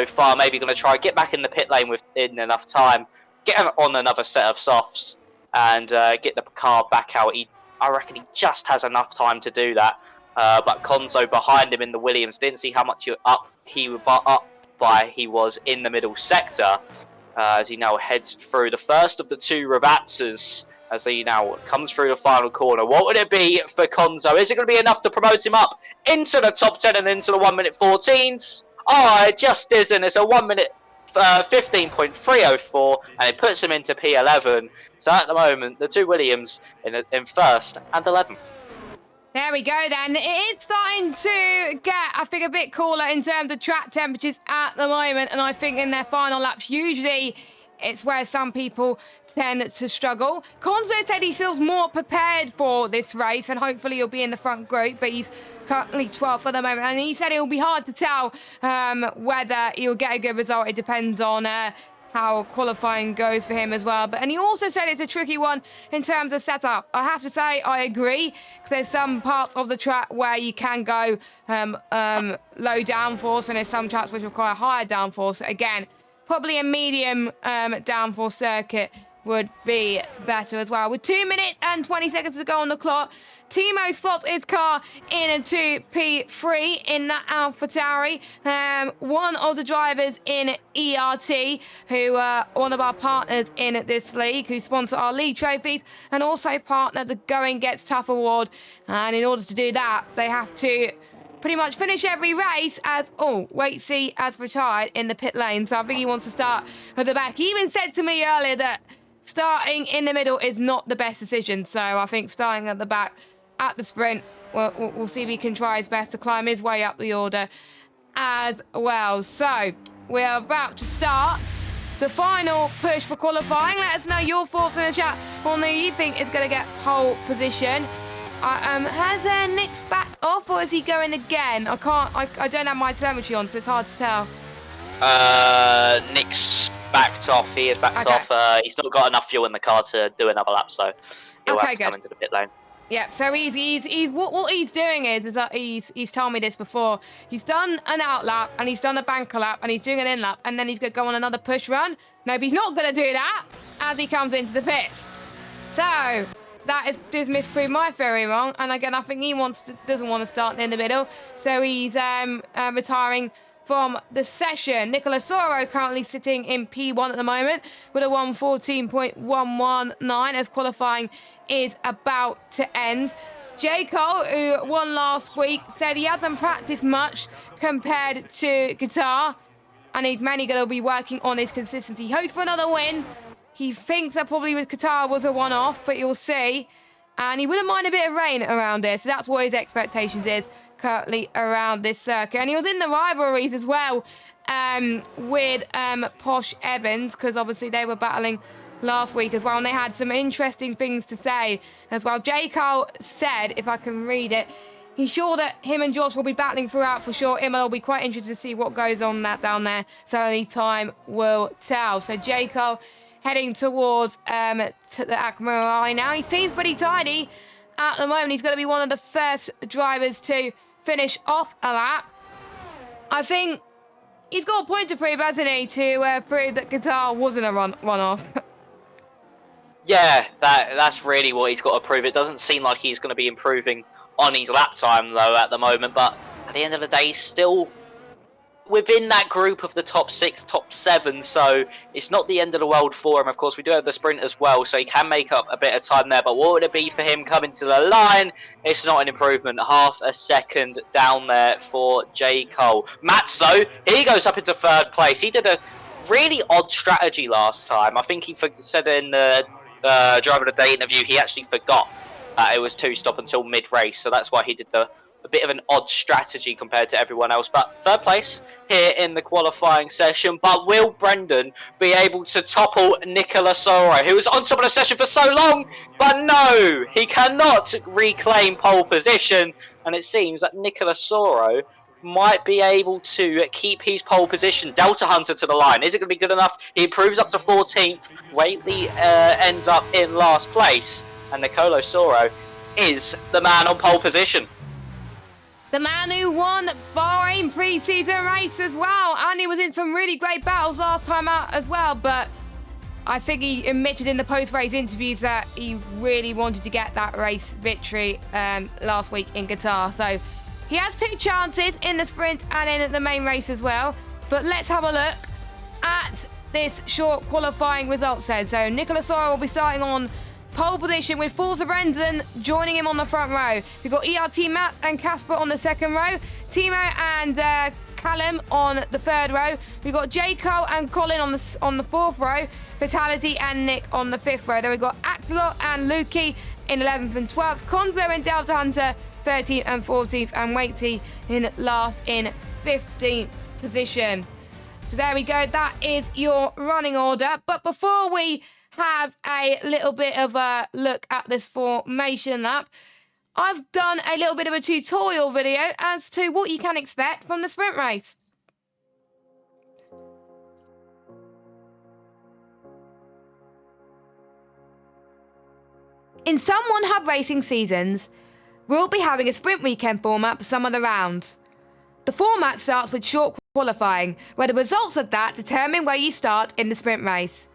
far. Maybe going to try get back in the pit lane within enough time, get on another set of softs, and get the car back out. I reckon he just has enough time to do that. But Konzo behind him in the Williams didn't see how much he was in the middle sector. As he now heads through the first of the 2 Ravazzas, as he now comes through the final corner. What would it be for Konzo? Is it going to be enough to promote him up into the top 10 and into the 1:14s? Oh, it just isn't. It's a 1:15.304, and it puts him into P11. So at the moment, the 2 Williams in first and 11th. There we go then. It is starting to get, I think, a bit cooler in terms of track temperatures at the moment. And I think in their final laps, usually it's where some people tend to struggle. Konzo said he feels more prepared for this race and hopefully he'll be in the front group, but he's currently 12th at the moment. And he said it will be hard to tell whether he'll get a good result. It depends on how qualifying goes for him as well. But and he also said it's a tricky one in terms of setup. I have to say I agree, because there's some parts of the track where you can go low downforce, and there's some tracks which require higher downforce. Again, probably a medium downforce circuit would be better as well. With 2 minutes and 20 seconds to go on the clock, Timo slots his car into P3 in that AlphaTauri. One of the drivers in ERT, who are one of our partners in this league, who sponsor our league trophies, and also partner the Going Gets Tough award. And in order to do that, they have to pretty much finish every race as, Waitsy has retired in the pit lane. So I think he wants to start at the back. He even said to me earlier that starting in the middle is not the best decision. So I think starting at the back at the sprint, we'll see if he can try his best to climb his way up the order as well. So we're about to start the final push for qualifying. Let us know your thoughts in the chat on who you think is going to get pole position. Has Nick's backed off, or is he going again? I don't have my telemetry on, so it's hard to tell. Nick's backed off. He is backed off. He's not got enough fuel in the car to do another lap, so he'll have to come into the pit lane. Yeah, so he's what he's doing is that he's told me this before. He's done an out lap, and he's done a banker lap, and he's doing an in lap, and then he's going to go on another push run. No, but he's not going to do that as he comes into the pits. So that is misproved my theory wrong, and again, I think he doesn't want to start in the middle, so he's retiring from the session. Nicola Soro currently sitting in P1 at the moment with a 1:14.119 as qualifying is about to end. J. Cole, who won last week, said he hasn't practiced much compared to guitar, and he's mainly going to be working on his consistency. He hopes for another win. He thinks that probably with guitar was a one-off, but you'll see. And he wouldn't mind a bit of rain around here, so that's what his expectations is currently around this circuit. And he was in the rivalries as well with Posh Evans, because obviously they were battling last week as well, and they had some interesting things to say as well. J. Cole said, if I can read it, he's sure that him and Josh will be battling throughout for sure. Imola will be quite interested to see what goes on down there, so only time will tell. So J. Cole heading towards to the Akmarai now. He seems pretty tidy at the moment. He's going to be one of the first drivers to finish off a lap. I think he's got a point to prove, hasn't he, to prove that guitar wasn't a one-off. Yeah, that's really what he's got to prove. It doesn't seem like he's going to be improving on his lap time, though, at the moment. But at the end of the day, he's still within that group of the top 6, top 7. So it's not the end of the world for him. Of course, we do have the sprint as well, so he can make up a bit of time there. But what would it be for him coming to the line? It's not an improvement. Half a second down there for J. Cole. Mats, though, he goes up into 3rd place. He did a really odd strategy last time. I think he said in the driver of the day interview he actually forgot it was 2-stop until mid-race, so that's why he did a bit of an odd strategy compared to everyone else. But 3rd place here in the qualifying session. But will Brendan be able to topple Nicola Soro, who was on top of the session for so long? But no, he cannot reclaim pole position, and it seems that Nicola Soro might be able to keep his pole position. Delta Hunter to the line. Is it going to be good enough? He improves up to 14th. Waitley ends up in last place. And Nicola Soro is the man on pole position. The man who won Bahrain pre-season race as well. And he was in some really great battles last time out as well. But I think he admitted in the post-race interviews that he really wanted to get that race victory last week in Qatar. So he has 2 chances in the sprint and in the main race as well. But let's have a look at this short qualifying results then. So Nicola Soro will be starting on pole position with Forza Brendan joining him on the front row. We've got ERT Matt and Casper on the 2nd row. Timo and Callum on the 3rd row. We've got J. Cole and Colin on the 4th row. Vitality and Nick on the 5th row. Then we've got Axelot and Lukey in 11th and 12th. Conzo and Delta Hunter 13th and 14th, and Waitsy in last in 15th position. So there we go, that is your running order. But before we have a little bit of a look at this formation lap, I've done a little bit of a tutorial video as to what you can expect from the sprint race. In some One Hub Racing seasons, we'll be having a sprint weekend format for some of the rounds. The format starts with short qualifying, where the results of that determine where you start in the sprint race.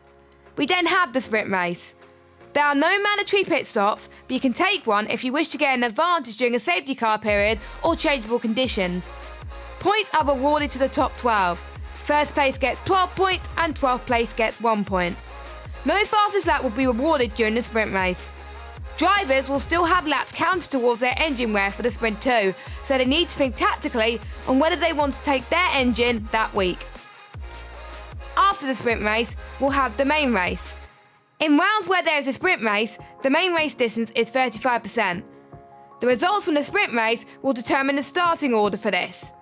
We then have the sprint race. There are no mandatory pit stops, but you can take one if you wish to get an advantage during a safety car period or changeable conditions. Points are awarded to the top 12. First place gets 12 points and 12th place gets 1 point. No fastest lap will be rewarded during the sprint race. Drivers will still have laps counted towards their engine wear for the sprint too, so they need to think tactically on whether they want to take their engine that week. After the sprint race, we'll have the main race. In rounds where there is a sprint race, the main race distance is 35%. The results from the sprint race will determine the starting order for this.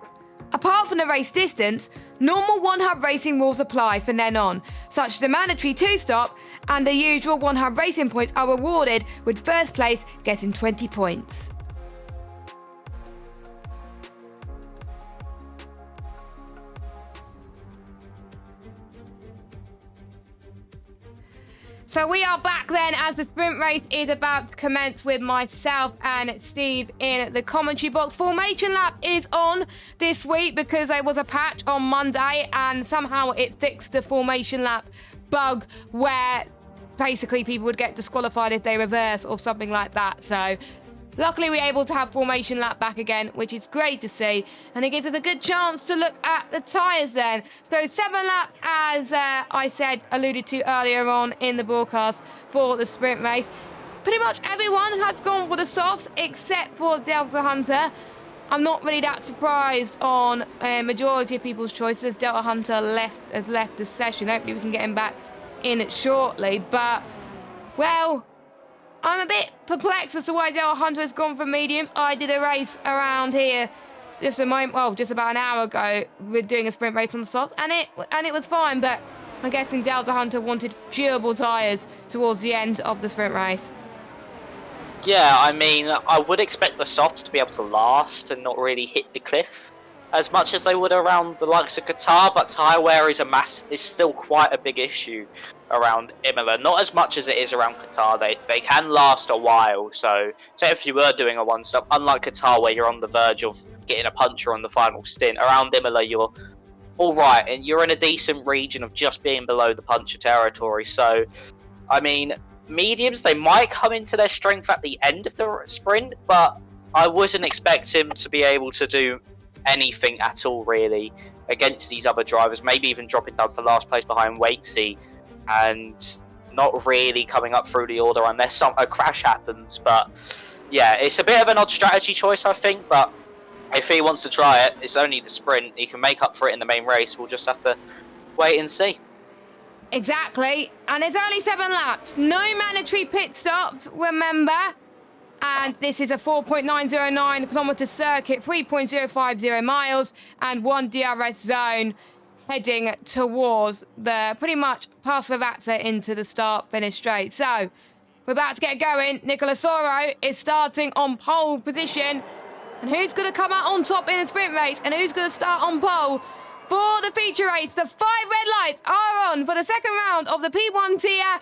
Apart from the race distance, normal One Hub Racing rules apply from then on, such as the mandatory 2-stop and the usual One Hub Racing points are awarded, with first place getting 20 points. So we are back then as the sprint race is about to commence with myself and Steve in the commentary box. Formation lap is on this week because there was a patch on Monday and somehow it fixed the formation lap bug where basically people would get disqualified if they reverse or something like that. So luckily we're able to have formation lap back again, which is great to see, and it gives us a good chance to look at the tyres then. So 7 laps, as I said, alluded to earlier on in the broadcast for the sprint race. Pretty much everyone has gone for the softs except for Delta Hunter. I'm not really that surprised on a majority of people's choices. Delta Hunter has left the session. Hopefully we can get him back in shortly, but well, I'm a bit perplexed as to why Delta Hunter has gone for mediums. I did a race around here just about an hour ago. We're doing a sprint race on the softs, and it was fine, but I'm guessing Delta Hunter wanted durable tyres towards the end of the sprint race. Yeah, I mean, I would expect the softs to be able to last and not really hit the cliff as much as they would around the likes of Qatar, but tyre wear is still quite a big issue around Imola. Not as much as it is around Qatar. They can last a while. So say if you were doing a one-stop, unlike Qatar where you're on the verge of getting a puncture on the final stint, around Imola you're all right and you're in a decent region of just being below the puncture territory. So, I mean, mediums, they might come into their strength at the end of the sprint, but I wouldn't expect him to be able to do anything at all really against these other drivers, maybe even dropping down to last place behind Waitsy and not really coming up through the order unless a crash happens. But yeah, it's a bit of an odd strategy choice, I think, but if he wants to try it, it's only the sprint, he can make up for it in the main race. We'll just have to wait and see. Exactly, and it's only 7 laps, no mandatory pit stops, remember. And this is a 4.909 kilometre circuit, 3.050 miles, and 1 DRS zone heading towards the pretty much past Ravazza into the start-finish straight. So we're about to get going. Nicola Soro is starting on pole position. And who's going to come out on top in the sprint race? And who's going to start on pole for the feature race? The 5 red lights are on for the second round of the P1 tier.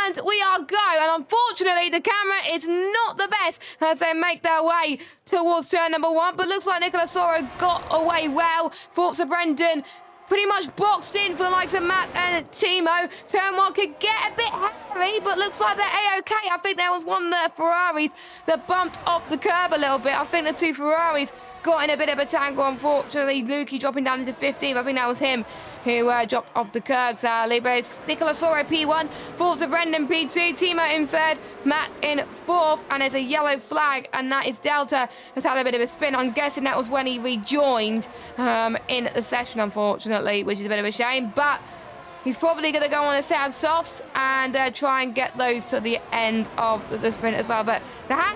And we are go. And unfortunately, the camera is not the best as they make their way towards turn number 1. But looks like Nicola Soro got away well. Forza Brendan pretty much boxed in for the likes of Matt and Timo. Turn 1 could get a bit hairy, but looks like they're A-OK. I think there was one of the Ferraris that bumped off the curb a little bit. I think the 2 Ferraris got in a bit of a tangle, unfortunately. Lukey dropping down into 15th. I think that was him who dropped off the curb, sadly. But it's Nicola Soro P1, Forza Brendan P2, Timo in 3rd, Matt in 4th, and there's a yellow flag, and that is Delta has had a bit of a spin. I'm guessing that was when he rejoined in the session, unfortunately, which is a bit of a shame. But he's probably going to go on a set of softs and try and get those to the end of the sprint as well. But they're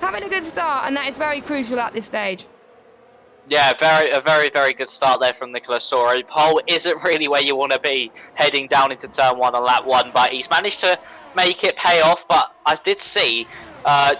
having a good start, and that is very crucial at this stage. Yeah, a very, very good start there from Nicola Soro. Pole isn't really where you want to be heading down into turn 1 on lap 1, but he's managed to make it pay off. But I did see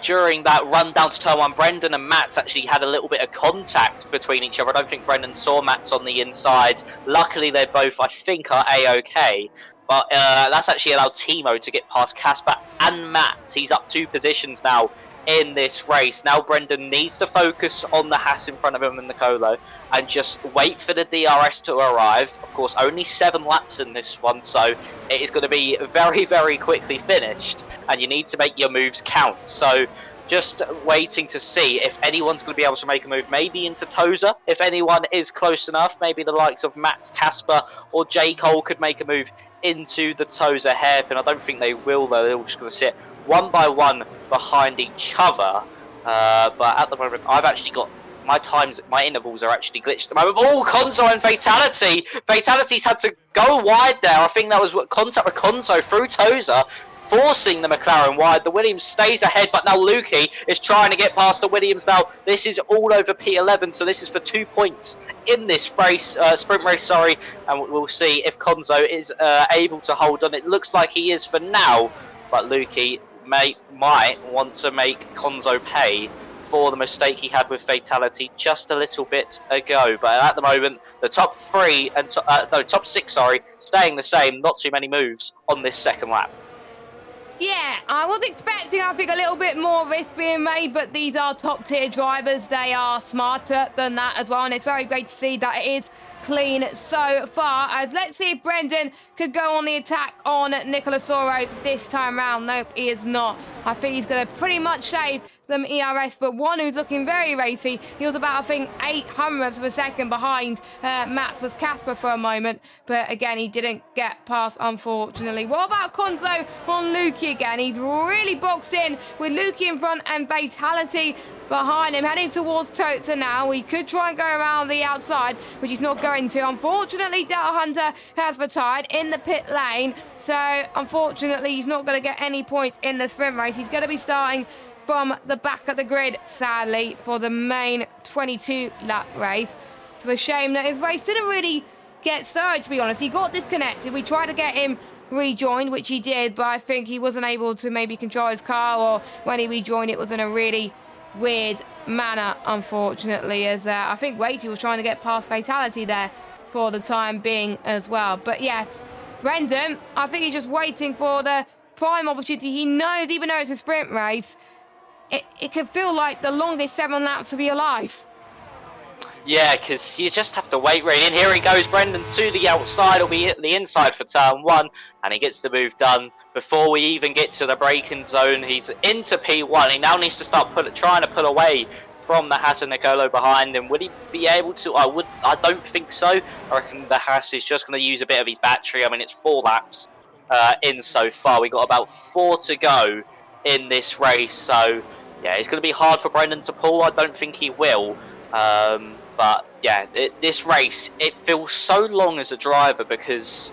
during that run down to turn 1, Brendan and Matt's actually had a little bit of contact between each other. I don't think Brendan saw Matt's on the inside. Luckily, they both, I think, are A-OK. But that's actually allowed Timo to get past Casper and Matt. He's up 2 positions now in this race. Now Brendan needs to focus on the Haas in front of him in the Colo and just wait for the DRS to arrive. Of course, only 7 laps in this one, so it is going to be very, very quickly finished, and you need to make your moves count. So just waiting to see if anyone's going to be able to make a move, maybe into Tozer. If anyone is close enough, maybe the likes of Matt, Casper, or J. Cole could make a move into the Tozer hairpin. I don't think they will, though. They're all just going to sit one by one behind each other. But at the moment, I've actually got my intervals are actually glitched at the moment. Oh, Konzo and Fatality! Fatality's had to go wide there. I think that was what contact with Konzo through Tozer, forcing the McLaren wide. The Williams stays ahead, but now Lukey is trying to get past the Williams now. This is all over P11, so this is for 2 points in this race, sprint race, sorry. And we'll see if Konzo is able to hold on. It looks like he is for now, but Lukey might want to make Konzo pay for the mistake he had with Fatality just a little bit ago. But at the moment, the top 3 and top 6, sorry, staying the same. Not too many moves on this second lap. Yeah, I was expecting, I think, a little bit more risk being made, but these are top-tier drivers. They are smarter than that as well, and it's very great to see that it is clean so far. As let's see if Brendan could go on the attack on Nicolas Oro this time round. Nope, he is not. I think he's going to pretty much save them ERS, but one who's looking very racy. He was about, I think, 800ths of a second behind Max was Casper for a moment, but again, he didn't get past, unfortunately. What about Konzo on Lukey again? He's really boxed in with Lukey in front and Fatality behind him, heading towards Tozer now. He could try and go around the outside, which he's not going to. Unfortunately, Delta Hunter has retired in the pit lane, so unfortunately, he's not going to get any points in the sprint race. He's going to be starting from the back of the grid, sadly, for the main 22-lap race. It's a shame that his race didn't really get started, to be honest. He got disconnected. We tried to get him rejoined, which he did, but I think he wasn't able to maybe control his car, or when he rejoined, it was in a really weird manner, unfortunately, as I think Waity was trying to get past Fatality there for the time being as well. But yes, Brendan, I think he's just waiting for the prime opportunity. He knows, even though it's a sprint race, it could feel like the longest 7 laps of your life. Yeah, because you just have to wait, really. And here he goes, Brendan, to the outside. He'll be at the inside for turn 1, and he gets the move done before we even get to the braking zone. He's into P1. He now needs to start trying to pull away from the Haas and Nicolo behind him. Would he be able to? I don't think so. I reckon the Haas is just going to use a bit of his battery. I mean, it's 4 laps in so far. We got about 4 to go in this race, so yeah, it's going to be hard for Brendan to pull. I don't think he will. But yeah, this race, it feels so long as a driver because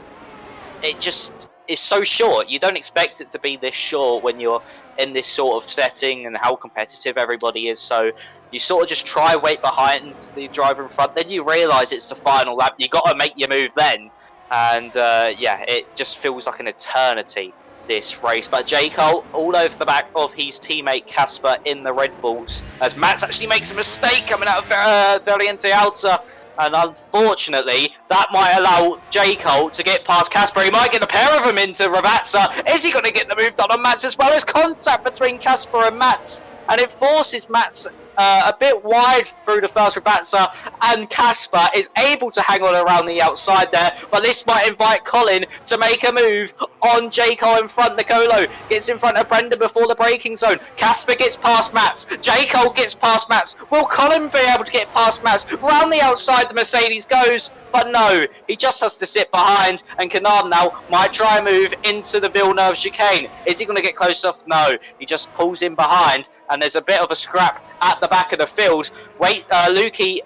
it just is so short. You don't expect it to be this short when you're in this sort of setting and how competitive everybody is. So you sort of just try wait behind the driver in front. Then you realise it's the final lap. You got to make your move then. And yeah, it just feels like an eternity, this race. But J. Cole all over the back of his teammate Casper in the Red Bulls, as Mats actually makes a mistake coming out of Valiente Alta, and unfortunately that might allow J. Cole to get past Casper. He might get a pair of them into Ravazza. Is he going to get the move done on Mats, as well as contact between Casper and Mats, and it forces Mats a bit wide through the first Ravazza, and Casper is able to hang on around the outside there, but this might invite Colin to make a move on J. Cole in front. Nicolo gets in front of Brendan before the braking zone. Casper gets past Mats. J. Cole gets past Mats. Will Colin be able to get past Mats? Round the outside the Mercedes goes, but no, he just has to sit behind, and Canard now might try and move into the Villeneuve chicane. Is he going to get close enough? No, he just pulls in behind, and there's a bit of a scrap at the back of the field. Lukey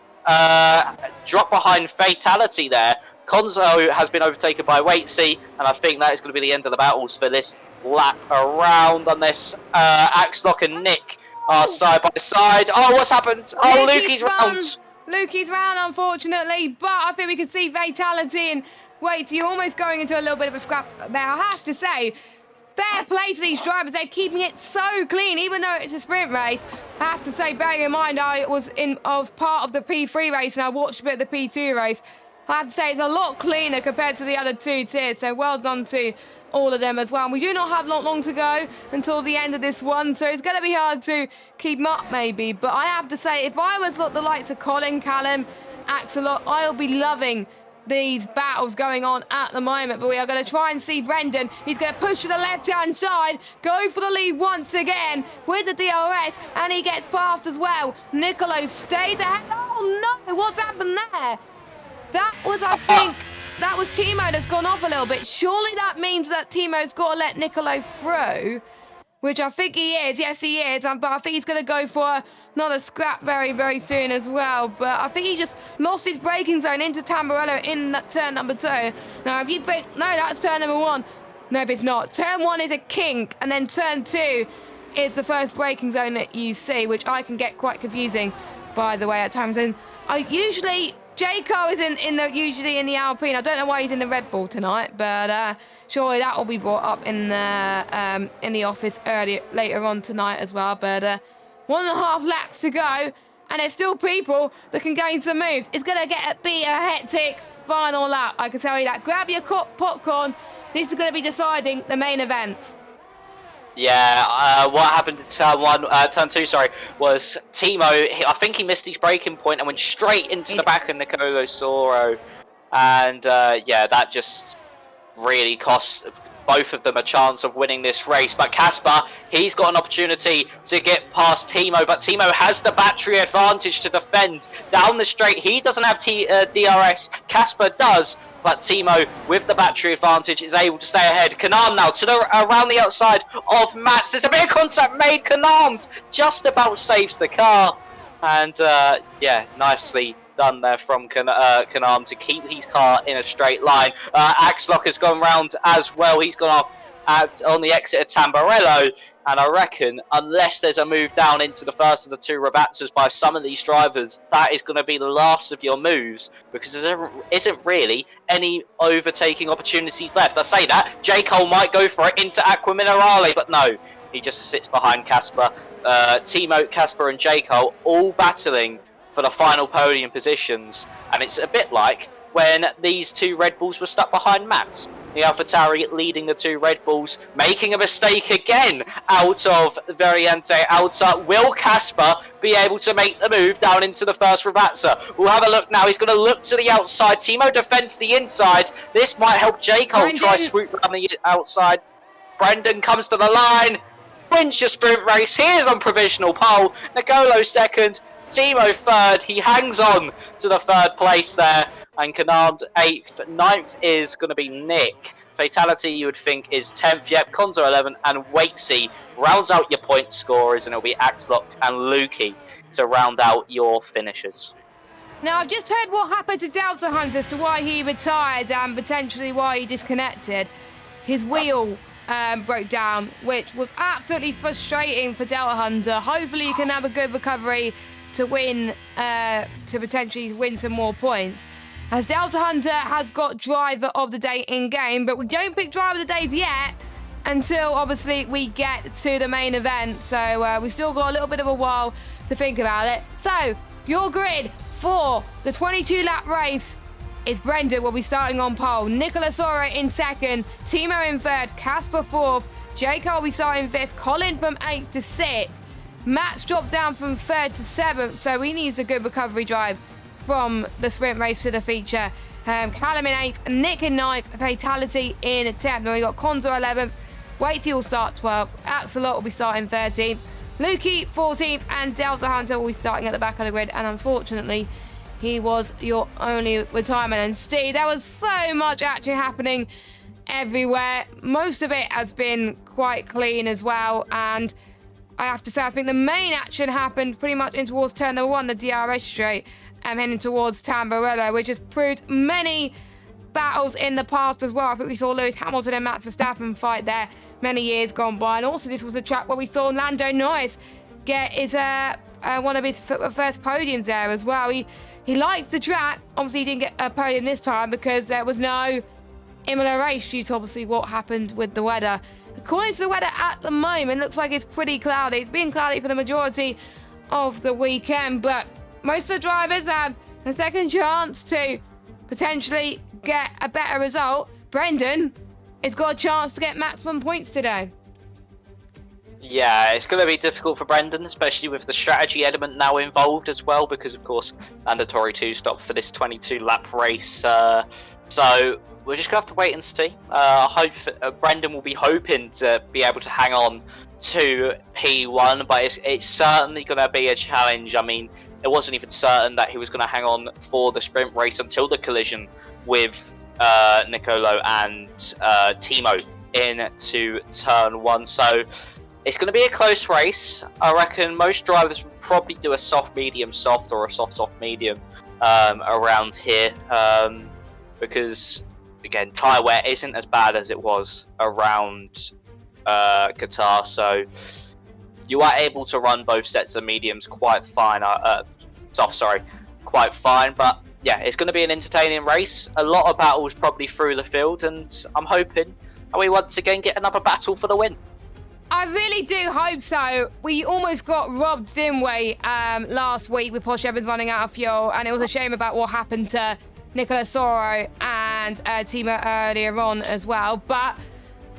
dropped behind Fatality there. Konzo has been overtaken by Waitsy, and I think that is going to be the end of the battles for this lap around, unless Axlock and Nick are side by side. Oh, what's happened? Oh, Lukey's round. Lukey's round, unfortunately, but I think we can see Fatality and Waitsy almost going into a little bit of a scrap there. I have to say, fair play to these drivers. They're keeping it so clean, even though it's a sprint race. I have to say, bearing in mind I was part of the P3 race and I watched a bit of the P2 race, I have to say it's a lot cleaner compared to the other 2 tiers, so well done to all of them as well. And we do not have long to go until the end of this one, so it's going to be hard to keep up maybe. But I have to say, if I was the likes of Colin, Callum, Axelot, I'll be loving these battles going on at the moment. But we are going to try and see Brendan. He's going to push to the left-hand side, go for the lead once again with the DRS, and he gets past as well. Nicolo stays ahead. Oh no, what's happened there? That was, I think, that was Timo that's gone off a little bit. Surely that means that Timo's got to let Nicolo through, which I think he is. Yes, he is. But I think he's going to go for another scrap very, very soon as well. But I think he just lost his braking zone into Tamburello in that turn number 2. Now, if you think, no, that's turn number 1. No, but it's not. Turn 1 is a kink, and then turn 2 is the first braking zone that you see, which I can get quite confusing, by the way, at times. And I usually... Jayco is usually in the Alpine. I don't know why he's in the Red Bull tonight, but surely that will be brought up in the office later on tonight as well. But 1.5 laps to go, and there's still people that can gain some moves. It's going to be a hectic final lap, I can tell you that. Grab your popcorn. This is going to be deciding the main event. Yeah, what happened in turn 2, was Timo, I think he missed his braking point and went straight into the back of Nicolo Soro. And yeah, that just really cost both of them a chance of winning this race. But Casper, he's got an opportunity to get past Timo, but Timo has the battery advantage to defend down the straight. He doesn't have DRS, Casper does. But Timo, with the battery advantage, is able to stay ahead. Kanam now around the outside of Mats. There's a bit of contact made. Kanam just about saves the car. And yeah, nicely done there from Kanam to keep his car in a straight line. Axlock has gone round as well. He's gone off on the exit of Tamburello. And I reckon, unless there's a move down into the first of the 2 Rabazzas by some of these drivers, that is going to be the last of your moves, because there isn't really any overtaking opportunities left. I say that, J. Cole might go for it into Aqua Minerale, but no, he just sits behind Casper. Timo, Casper and J. Cole all battling for the final podium positions, and it's a bit like when these 2 Red Bulls were stuck behind Max. The AlphaTauri leading the 2 Red Bulls, making a mistake again out of Variante Alta. Will Casper be able to make the move down into the first Ravazza? We'll have a look now. He's going to look to the outside. Timo defends the inside. This might help J. Cole try swoop around the outside. Brendan comes to the line. Wins your sprint race. He is on provisional pole. Nicolo second. Timo third. He hangs on to the 3rd place there. And Canard 8th. 9th is going to be Nick. Fatality, you would think, is 10th. Yep, Conzo 11th. And Waitsy rounds out your point scorers. And it'll be Axlock and Lukey to round out your finishers. Now, I've just heard what happened to Delta Hunt as to why he retired and potentially why he disconnected. His wheel broke down, which was absolutely frustrating for Delta Hunter. Hopefully, he can have a good recovery to win, to potentially win some more points. As Delta Hunter has got Driver of the Day in-game, but we don't pick Driver of the Days yet until, obviously, we get to the main event. So we've still got a little bit of a while to think about it. So, your grid for the 22-lap race is Brendan will be starting on pole, Nicola Sora in 2nd, Timo in 3rd, Casper 4th, Jake will be starting 5th, Colin from 8th to 6th, Matt's dropped down from 3rd to 7th, so he needs a good recovery drive from the sprint race to the feature. Callum in 8th, Nick in 9th, Fatality in 10th. Then we got Condor 11th, Waity will start 12th, Axelot will be starting 13th, Lukey 14th, and Delta Hunter will be starting at the back of the grid. And unfortunately, he was your only retirement. And Steve, there was so much action happening everywhere. Most of it has been quite clean as well. And I have to say, I think the main action happened pretty much in towards turn number 1, the DRS straight, and heading towards Tamburello, which has proved many battles in the past as well. I think we saw Lewis Hamilton and Max Verstappen fight there many years gone by. And also this was a track where we saw Lando Norris get his one of his first podiums there as well. He likes the track. Obviously, he didn't get a podium this time because there was no Imola race due to obviously what happened with the weather. According to the weather at the moment, looks like it's pretty cloudy. It's been cloudy for the majority of the weekend, but most of the drivers have a second chance to potentially get a better result, Brendan has got a chance to get maximum points today. Yeah, it's going to be difficult for Brendan, especially with the strategy element now involved as well, because of course, mandatory 2-stop for this 22-lap race. So we're just going to have to wait and see. Brendan will be hoping to be able to hang on to P1, but it's certainly going to be a challenge. I mean, it wasn't even certain that he was going to hang on for the sprint race until the collision with Nicolo and Timo into turn 1. So it's going to be a close race. I reckon most drivers would probably do a soft, medium, soft, or a soft, soft, medium around here. Because, again, tyre wear isn't as bad as it was around Qatar. So you are able to run both sets of mediums quite fine. Quite fine. But, yeah, it's going to be an entertaining race. A lot of battles probably through the field. And I'm hoping we once again get another battle for the win. I really do hope so. We almost got robbed, didn't we, last week with Posh Evans running out of fuel, and it was a shame about what happened to Nicola Soro and Timo earlier on as well. But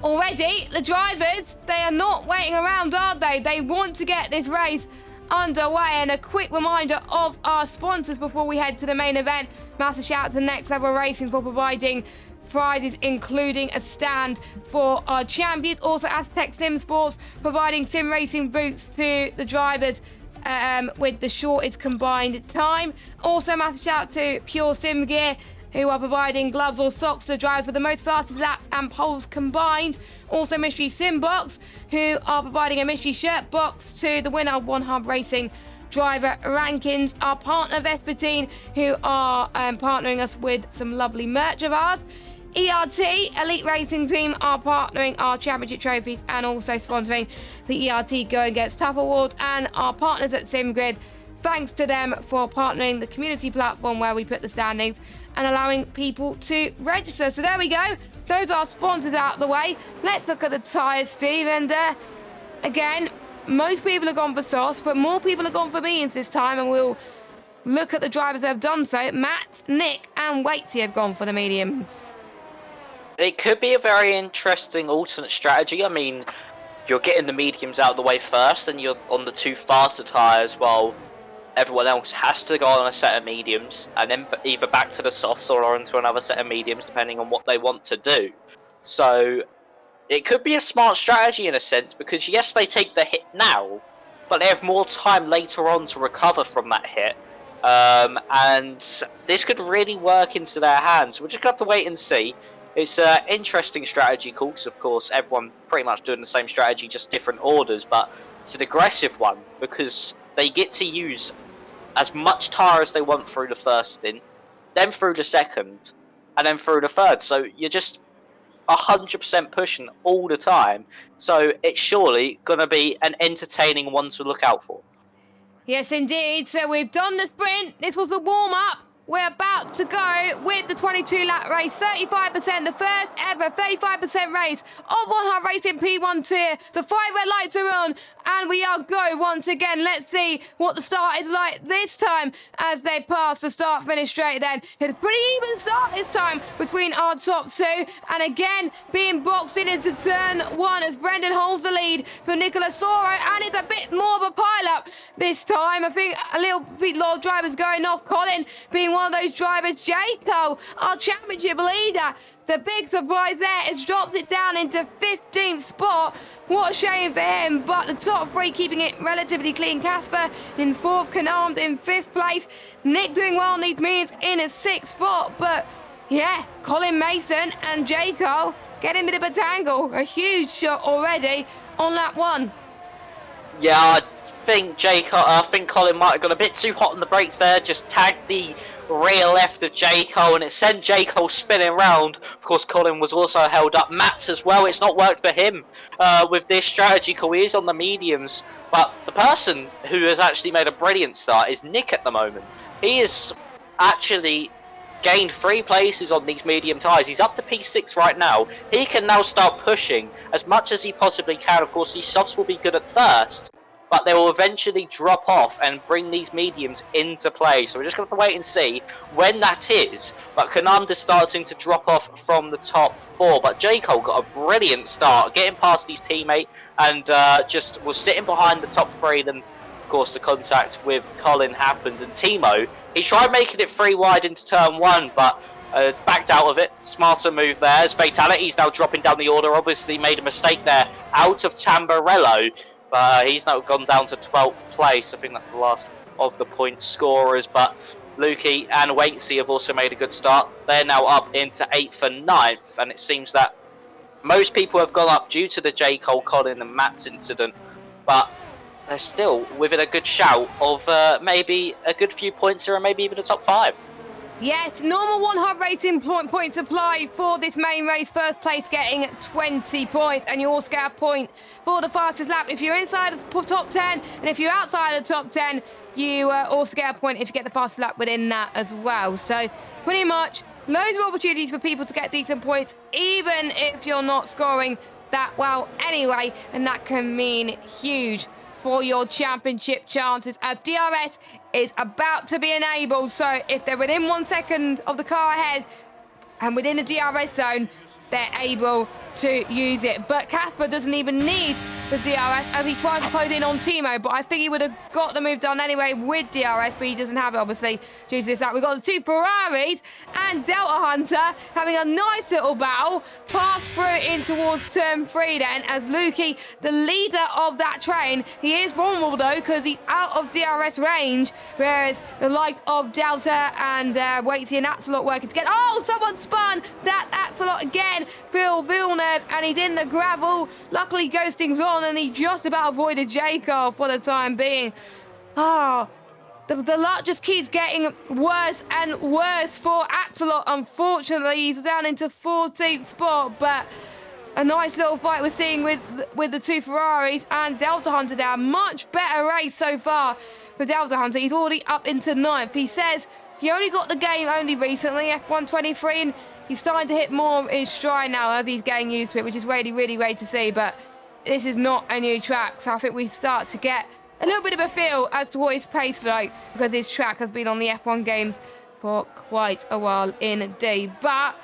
already, the drivers, they are not waiting around, are they? They want to get this race underway. And a quick reminder of our sponsors before we head to the main event. Massive shout out to Next Level Racing for providing prizes, including a stand for our champions. Also, Aztec Sim Sports providing sim racing boots to the drivers with the shortest combined time. Also, massive shout out to Pure Sim Gear, who are providing gloves or socks to the drivers for the most fastest laps and poles combined. Also, Mystery Sim Box, who are providing a mystery shirt box to the winner of One Hub Racing driver rankings. Our partner Vespertine, who are partnering us with some lovely merch of ours. ERT, Elite Racing Team, are partnering our championship trophies and also sponsoring the ERT Go Against Tough Award, and our partners at SimGrid. Thanks to them for partnering the community platform where we put the standings and allowing people to register. So there we go. Those are sponsors out of the way. Let's look at the tyres, Steve. And again, most people have gone for softs, but more people have gone for mediums this time. And we'll look at the drivers that have done so. Matt, Nick, and Waitsy have gone for the mediums. It could be a very interesting alternate strategy. I mean, you're getting the mediums out of the way first, and you're on the 2 faster tyres while everyone else has to go on a set of mediums, and then either back to the softs or onto another set of mediums, depending on what they want to do. So it could be a smart strategy in a sense, because yes, they take the hit now, but they have more time later on to recover from that hit. And this could really work into their hands. We're just going to have to wait and see. It's an interesting strategy call, because of course everyone pretty much doing the same strategy, just different orders, but it's an aggressive one because they get to use as much tyre as they want through the first stint, then through the second, and then through the third. So you're just 100% pushing all the time. So it's surely going to be an entertaining one to look out for. Yes, indeed. So we've done the sprint. This was a warm-up. We're about to go with the 22-lap race. 35%, the first ever 35% race of One Hub Racing P1 tier. The 5 red lights are on, and we are go once again. Let's see what the start is like this time as they pass the start-finish straight then. It's a pretty even start this time between our top 2. And again, being boxed in into turn 1 as Brendan holds the lead for Nicola Soro. And it's a bit more of a pile-up this time. I think a lot of drivers going off. Colin being one of those drivers. Jaco, our championship leader. The big surprise there has dropped it down into 15th spot. What a shame for him, but the top 3 keeping it relatively clean. Casper in 4th, Canarmed in 5th place. Nick doing well on these means in a 6th spot, but yeah, Colin Mason and Jaco getting a bit of a tangle. A huge shot already on lap 1. Yeah, I think Colin might have got a bit too hot on the brakes there, just tagged the rear left of J. Cole, and it sent J. Cole spinning round. Of course, Colin was also held up. Matt's as well. It's not worked for him with this strategy call. He is on the mediums, but the person who has actually made a brilliant start is Nick at the moment. He has actually gained 3 places on these medium tyres. He's up to P6 right now. He can now start pushing as much as he possibly can. Of course, these softs will be good at first, but they will eventually drop off and bring these mediums into play. So we're just going to wait and see when that is. But Kananda's starting to drop off from the top 4. But J. Cole got a brilliant start, getting past his teammate and just was sitting behind the top 3. Then, of course, the contact with Colin happened. And Timo, he tried making it 3 wide into turn 1, but backed out of it. Smarter move there as Fatality's now dropping down the order. Obviously made a mistake there out of Tamburello. But he's now gone down to 12th place. I think that's the last of the point scorers. But Lukey and Waitsy have also made a good start. They're now up into 8th and 9th. And it seems that most people have gone up due to the J. Cole, Colin and Matt's incident. But they're still within a good shout of maybe a good few points here and maybe even a top 5. Yes, normal one hub racing point supply for this main race. First place getting 20 points, and you also get a point for the fastest lap if you're inside of the top 10, and if you're outside of the top 10, you also get a point if you get the fastest lap within that as well. So pretty much loads of opportunities for people to get decent points, even if you're not scoring that well anyway, and that can mean huge for your championship chances, as DRS is about to be enabled. So if they're within 1 second of the car ahead and within the DRS zone, they're able to use it. But Casper doesn't even need the DRS as he tries to close in on Timo, but I think he would have got the move done anyway with DRS, but he doesn't have it, obviously, due to this lap. We've got the 2 Ferraris and Delta Hunter having a nice little battle, pass through in towards turn 3 then, as Lukey, the leader of that train, he is vulnerable though, because he's out of DRS range, whereas the likes of Delta and Waitsy and Axelot working together. Oh, someone spun! That's Axelot again, Phil Villeneuve, and he's in the gravel. Luckily, Ghosting's on, and he just about avoided Jacob for the time being. Oh, the luck just keeps getting worse and worse for Axelot. Unfortunately, he's down into 14th spot, but a nice little fight we're seeing with the 2 Ferraris and Delta Hunter there. Much better race so far for Delta Hunter. He's already up into 9th. He says he only got the game only recently, F123, and he's starting to hit more of his stride now as he's getting used to it, which is really, really great to see. But this is not a new track, so I think we start to get a little bit of a feel as to what his pace like, because this track has been on the F1 games for quite a while indeed. But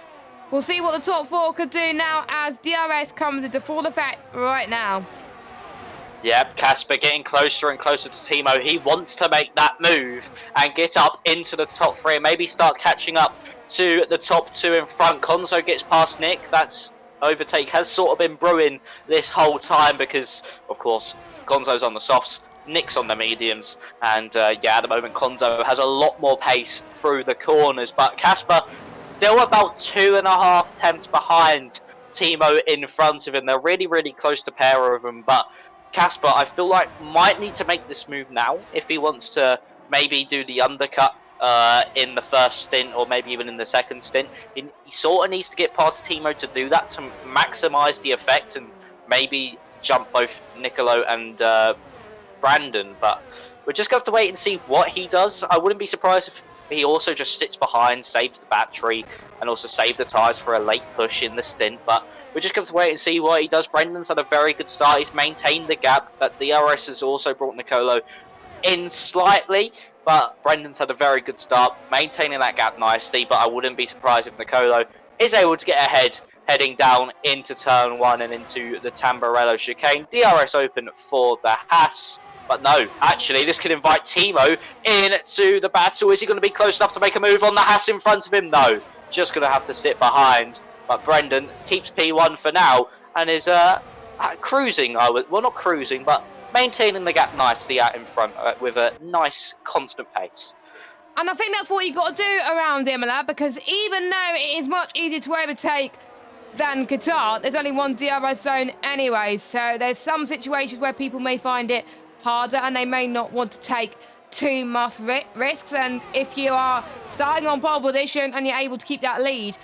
we'll see what the top 4 could do now as DRS comes into full effect right now. Yep, Casper getting closer and closer to Timo. He wants to make that move and get up into the top 3 and maybe start catching up to the top 2 in front. Konzo gets past Nick. That's overtake has sort of been brewing this whole time because, of course, Konzo's on the softs, Nick's on the mediums, and yeah, at the moment Konzo has a lot more pace through the corners, but Casper still about 2.5 tenths behind Timo in front of him. They're really, really close to pair of them, but Casper, I feel like, might need to make this move now if he wants to maybe do the undercut in the first stint or maybe even in the second stint. He sort of needs to get past Timo to do that, to maximise the effect and maybe jump both Nicolo and Brandon. But we're just going to have to wait and see what he does. I wouldn't be surprised if he also just sits behind, saves the battery, and also saves the tyres for a late push in the stint. But we're just going to wait and see what he does. Brendan's had a very good start. He's maintained the gap. That DRS has also brought Nicolo in slightly, but Brendan's had a very good start, maintaining that gap nicely. But I wouldn't be surprised if Nicolo is able to get ahead, heading down into turn 1 and into the Tamburello chicane. DRS open for the Haas. But no, actually, this could invite Timo into the battle. Is he going to be close enough to make a move on the Haas in front of him? No, just going to have to sit behind. But Brendan keeps P1 for now and is cruising. Well, not cruising, but maintaining the gap nicely out in front with a nice, constant pace. And I think that's what you got to do around Imola, because even though it is much easier to overtake than Qatar, there's only one DRS zone anyway. So there's some situations where people may find it harder and they may not want to take too much risks. And if you are starting on pole position and you're able to keep that lead,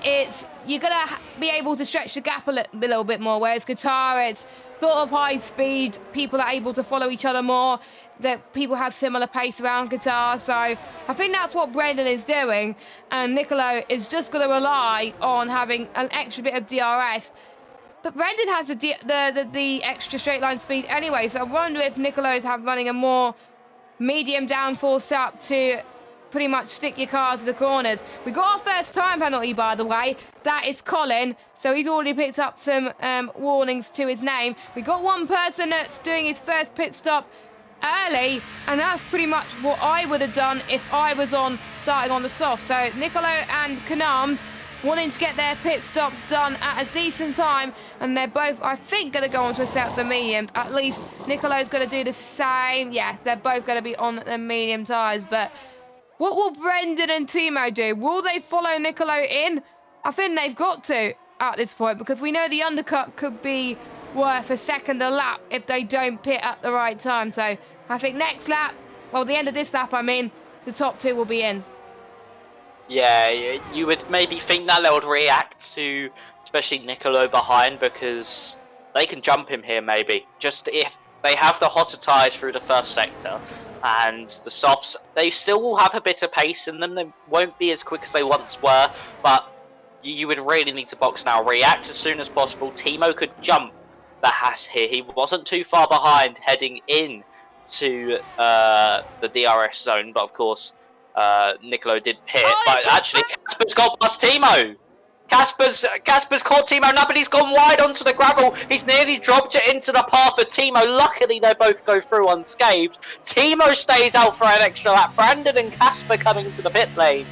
you're going to be able to stretch the gap a little bit more, whereas Qatar, it's sort of high speed, people are able to follow each other more, that people have similar pace around Qatar. So I think that's what Brendan is doing, and Nicolo is just going to rely on having an extra bit of DRS But Brendan has the extra straight line speed anyway, so I wonder if Nicolo's running a more medium downforce setup to pretty much stick your cars to the corners. We got our first time penalty, by the way. That is Colin, so he's already picked up some warnings to his name. We got one person that's doing his first pit stop early, and that's pretty much what I would have done if I was starting on the soft. So Nicolo and Canarmed wanting to get their pit stops done at a decent time, and they're both, I think, going to go on to a set of the mediums. At least Nicolo's going to do the same. Yeah, they're both going to be on the medium tyres. But what will Brendan and Timo do? Will they follow Nicolo in? I think they've got to at this point, because we know the undercut could be worth a second a lap if they don't pit at the right time. So I think next lap, well, the end of this lap, I mean, the top two will be in. Yeah, you would maybe think that they would react to, especially Nicolo behind, because they can jump him here maybe. Just if they have the hotter tyres through the first sector, and the softs, they still will have a bit of pace in them. They won't be as quick as they once were, but you would really need to box now. React as soon as possible. Timo could jump the Haas here. He wasn't too far behind heading in to the DRS zone, but of course, Nicolo did pit, but actually Casper's got past Timo. Casper's caught Timo now, but he's gone wide onto the gravel. He's nearly dropped it into the path of Timo. Luckily, they both go through unscathed. Timo stays out for an extra lap. Brandon and Casper coming into the pit lane,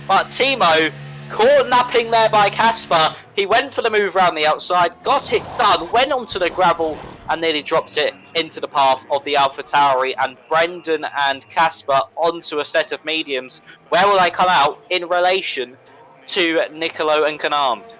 but Timo caught napping there by Casper. He went for the move around the outside, got it done, went onto the gravel, and nearly dropped it into the path of the AlphaTauri, and Brendan and Casper onto a set of mediums. Where will they come out in relation to Nicolo and Canarmed?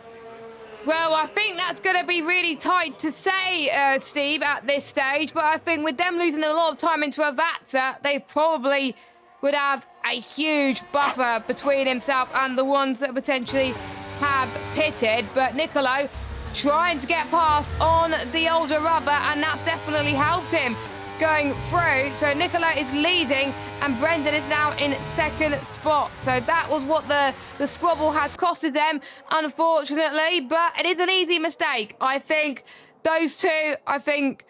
Well, I think that's going to be really tight to say, Steve, at this stage, but I think with them losing a lot of time into a Vatsa, they probably would have a huge buffer between himself and the ones that potentially have pitted. But Nicolo trying to get past on the older rubber, and that's definitely helped him going through. So Nicolo is leading, and Brendan is now in second spot. So that was what the squabble has costed them, unfortunately, but it is an easy mistake. I think those two, I think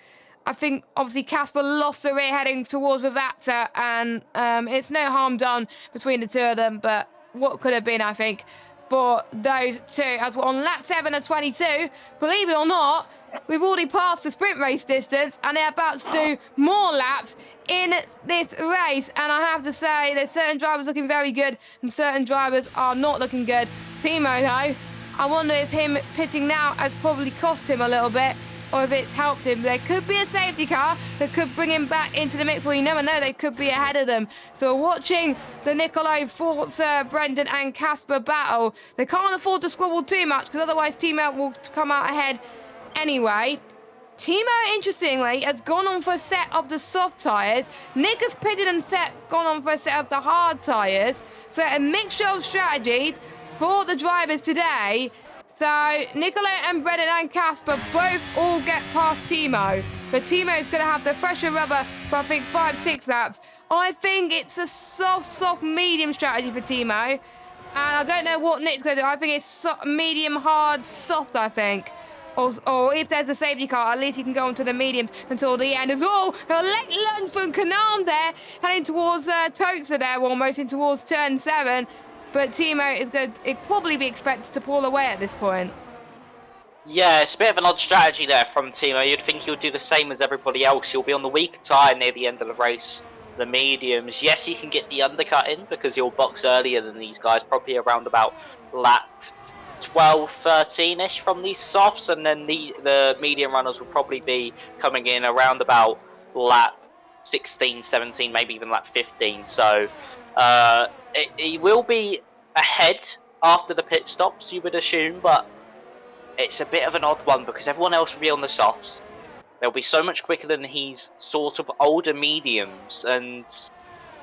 obviously Casper lost the rear heading towards Vatsa, and it's no harm done between the two of them, but what could have been, I think, for those two. As we're on lap 7 of 22, believe it or not, we've already passed the sprint race distance, and they're about to do more laps in this race. And I have to say that certain drivers looking very good and certain drivers are not looking good. Timo, though, I wonder if him pitting now has probably cost him a little bit, or if it's helped him. There could be a safety car that could bring him back into the mix. Well, you never know, they could be ahead of them. So we're watching the Nicolo, Forza, Brendan and Casper battle. They can't afford to squabble too much, because otherwise Timo will come out ahead anyway. Timo, interestingly, has gone on for a set of the soft tyres. Nick has pitted and gone on for a set of the hard tyres. So a mixture of strategies for the drivers today. So Nicolo and Brendan and Casper both all get past Timo. But Timo is going to have the fresher rubber for, I think, 5-6 laps. I think it's a soft, medium strategy for Timo. And I don't know what Nick's going to do. I think it's medium, hard, soft, I think. Or if there's a safety car, at least he can go onto the mediums until the end. As well, a late lunge from Canarmed there, heading towards Toetser there, almost in towards turn 7. But Timo is going to probably be expected to pull away at this point. Yeah, it's a bit of an odd strategy there from Timo. You'd think he'll do the same as everybody else. He'll be on the weaker tyre near the end of the race, the mediums. Yes, he can get the undercut in because he'll box earlier than these guys, probably around about lap 12, 13-ish from these softs, and then the medium runners will probably be coming in around about lap 16, 17, maybe even lap 15. So he will be ahead after the pit stops, you would assume, but it's a bit of an odd one because everyone else will be on the softs. They'll be so much quicker than his sort of older mediums, and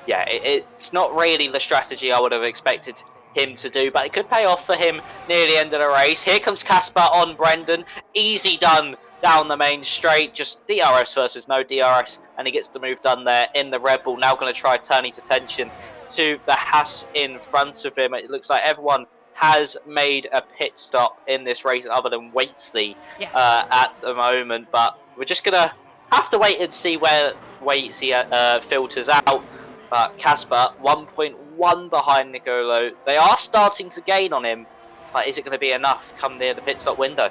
yeah, it's not really the strategy I would have expected him to do, but it could pay off for him near the end of the race. Here comes Casper on Brendan. Easy done down the main straight, just DRS versus no DRS, and he gets the move done there in the Red Bull. Now going to try turn his attention to the Haas in front of him. It looks like everyone has made a pit stop in this race other than Waitsley at the moment, but we're just gonna have to wait and see where Waitsley filters out. But Casper 1.1 behind Nicolo. They are starting to gain on him, but is it going to be enough come near the pit stop window?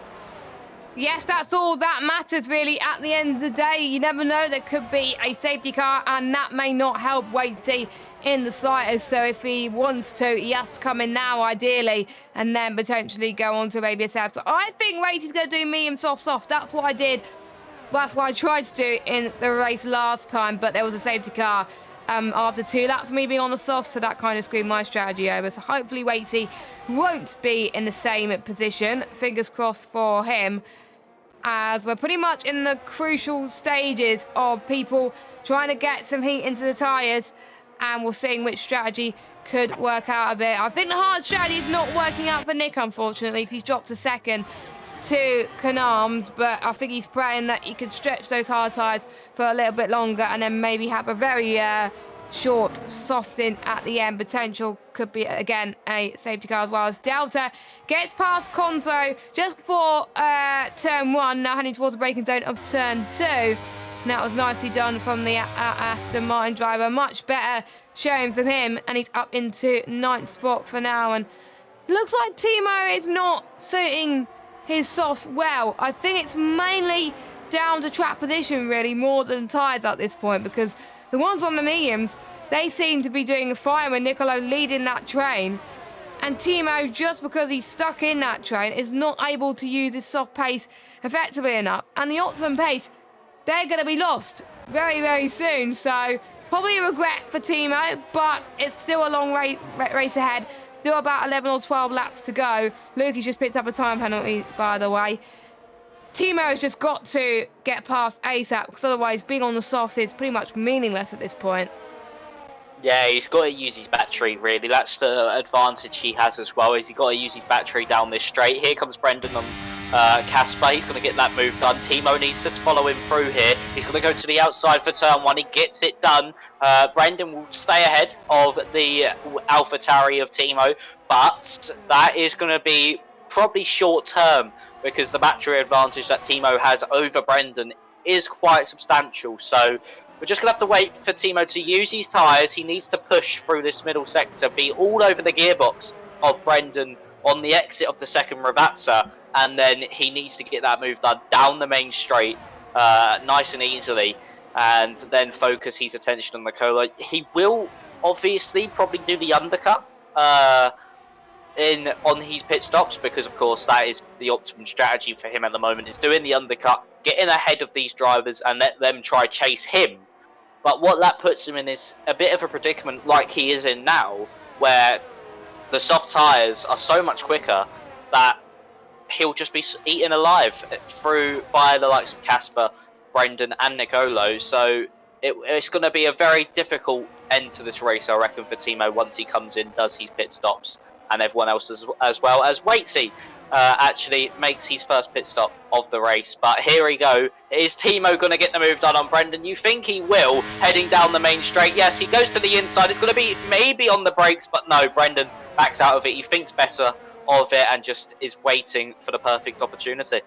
Yes, that's all that matters really at the end of the day. You never know, there could be a safety car and that may not help Waitsley in the slightest. So if he wants to, he has to come in now ideally and then potentially go on to maybe a safe. So I think Waitsley's going to do medium soft. That's what I did. That's what I tried to do in the race last time, but there was a safety car after 2 laps, me being on the soft, so that kind of screwed my strategy over. So hopefully Waitsley won't be in the same position. Fingers crossed for him, as we're pretty much in the crucial stages of people trying to get some heat into the tyres, and we're seeing which strategy could work out a bit. I think the hard strategy is not working out for Nick, unfortunately, because he's dropped to second to Canarms, but I think he's praying that he could stretch those hard tyres for a little bit longer and then maybe have a very short soft stint at the end. Potential could be, again, a safety car as well, as Delta gets past Conto just before turn 1, now heading towards the braking zone of turn 2. And that was nicely done from the Aston Martin driver. Much better showing from him, and he's up into 9th spot for now. And it looks like Timo is not suiting his softs well. I think it's mainly down to track position really, more than tyres at this point, because the ones on the mediums, they seem to be doing fine with Nicolo leading that train, and Timo, just because he's stuck in that train, is not able to use his soft pace effectively enough, and the optimum pace, they're going to be lost very, very soon. So probably a regret for Timo, but it's still a long race ahead. Still about 11 or 12 laps to go. Lukey's just picked up a time penalty, by the way. Timo has just got to get past ASAP, because otherwise being on the softs is pretty much meaningless at this point. Yeah, he's got to use his battery, really. That's the advantage he has as well, is he's got to use his battery down this straight. Here comes Brendan on Casper. He's going to get that move done. Timo needs to follow him through here. He's going to go to the outside for turn 1. He gets it done. Brendan will stay ahead of the AlphaTauri of Timo, but that is going to be probably short term, because the battery advantage that Timo has over Brendan is quite substantial. So we're just going to have to wait for Timo to use his tyres. He needs to push through this middle sector, be all over the gearbox of Brendan on the exit of the second Ravazza, and then he needs to get that move done down the main straight nice and easily, and then focus his attention on the Nicolo. He will obviously probably do the undercut on his pit stops, because of course that is the optimum strategy for him at the moment, is doing the undercut, getting ahead of these drivers and let them try chase him. But what that puts him in is a bit of a predicament like he is in now, where the soft tyres are so much quicker that he'll just be eaten alive through by the likes of Casper, Brendan and Nicolo. So it's going to be a very difficult end to this race, I reckon, for Timo once he comes in, does his pit stops, and everyone else as well. As Waitsy actually makes his first pit stop of the race. But here we go. Is Timo going to get the move done on Brendan? You think he will, heading down the main straight. Yes, he goes to the inside. It's going to be maybe on the brakes, but no, Brendan backs out of it. He thinks better of it and just is waiting for the perfect opportunity.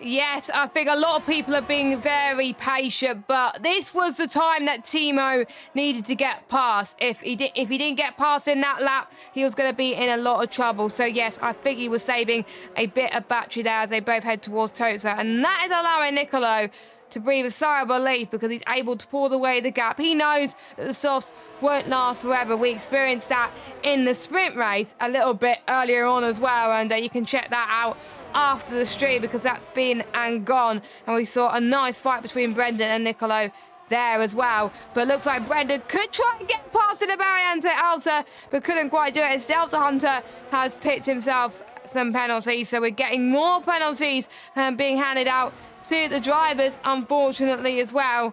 Yes, I think a lot of people are being very patient, but this was the time that Timo needed to get past. If he didn't get past in that lap, he was going to be in a lot of trouble. So yes, I think he was saving a bit of battery there as they both head towards Toza, and that is allowing Nicolo to breathe a sigh of relief, because he's able to pull away the gap. He knows that the softs won't last forever. We experienced that in the sprint race a little bit earlier on as well, and you can check that out after the stream, because that's been and gone. And we saw a nice fight between Brendan and Nicolo there as well. But looks like Brendan could try and get past the Variante Alta, but couldn't quite do it. As Delta Hunter has picked himself some penalties, so we're getting more penalties being handed out to the drivers, unfortunately, as well.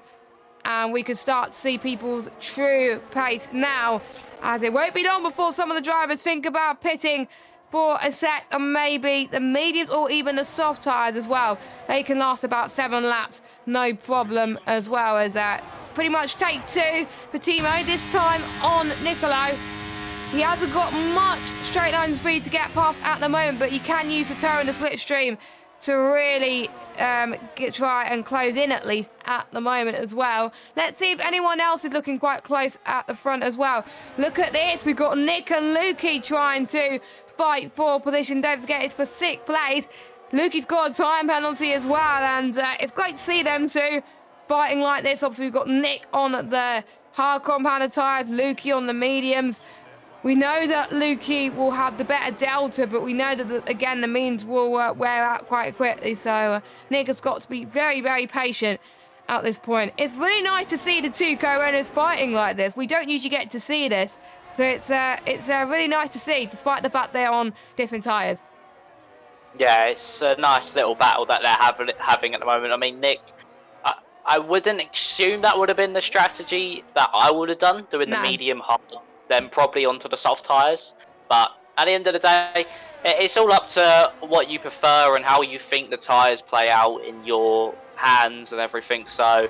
And we could start to see people's true pace now, as it won't be long before some of the drivers think about pitting for a set of maybe the mediums or even the soft tyres as well. They can last about 7 laps, no problem, as well as pretty much take 2 for Timo, this time on Nicolo. He hasn't got much straight line speed to get past at the moment, but you can use the turn and the slipstream to really try and close in, at least at the moment as well. Let's see if anyone else is looking quite close at the front as well. Look at this. We've got Nick and Lukey trying to fight for position. Don't forget, it's for 6th place. Lukey's got a time penalty as well, and it's great to see them two fighting like this. Obviously, we've got Nick on the hard compounded tyres, Lukey on the mediums. We know that Lukey will have the better delta, but we know that, again, the means will wear out quite quickly. So Nick has got to be very, very patient at this point. It's really nice to see the two co-owners fighting like this. We don't usually get to see this. So it's really nice to see, despite the fact they're on different tyres. Yeah, it's a nice little battle that they're having at the moment. I mean, Nick, I wouldn't assume that would have been the strategy that I would have done, doing the medium hard, then probably onto the soft tyres. But at the end of the day, it's all up to what you prefer and how you think the tyres play out in your hands and everything. So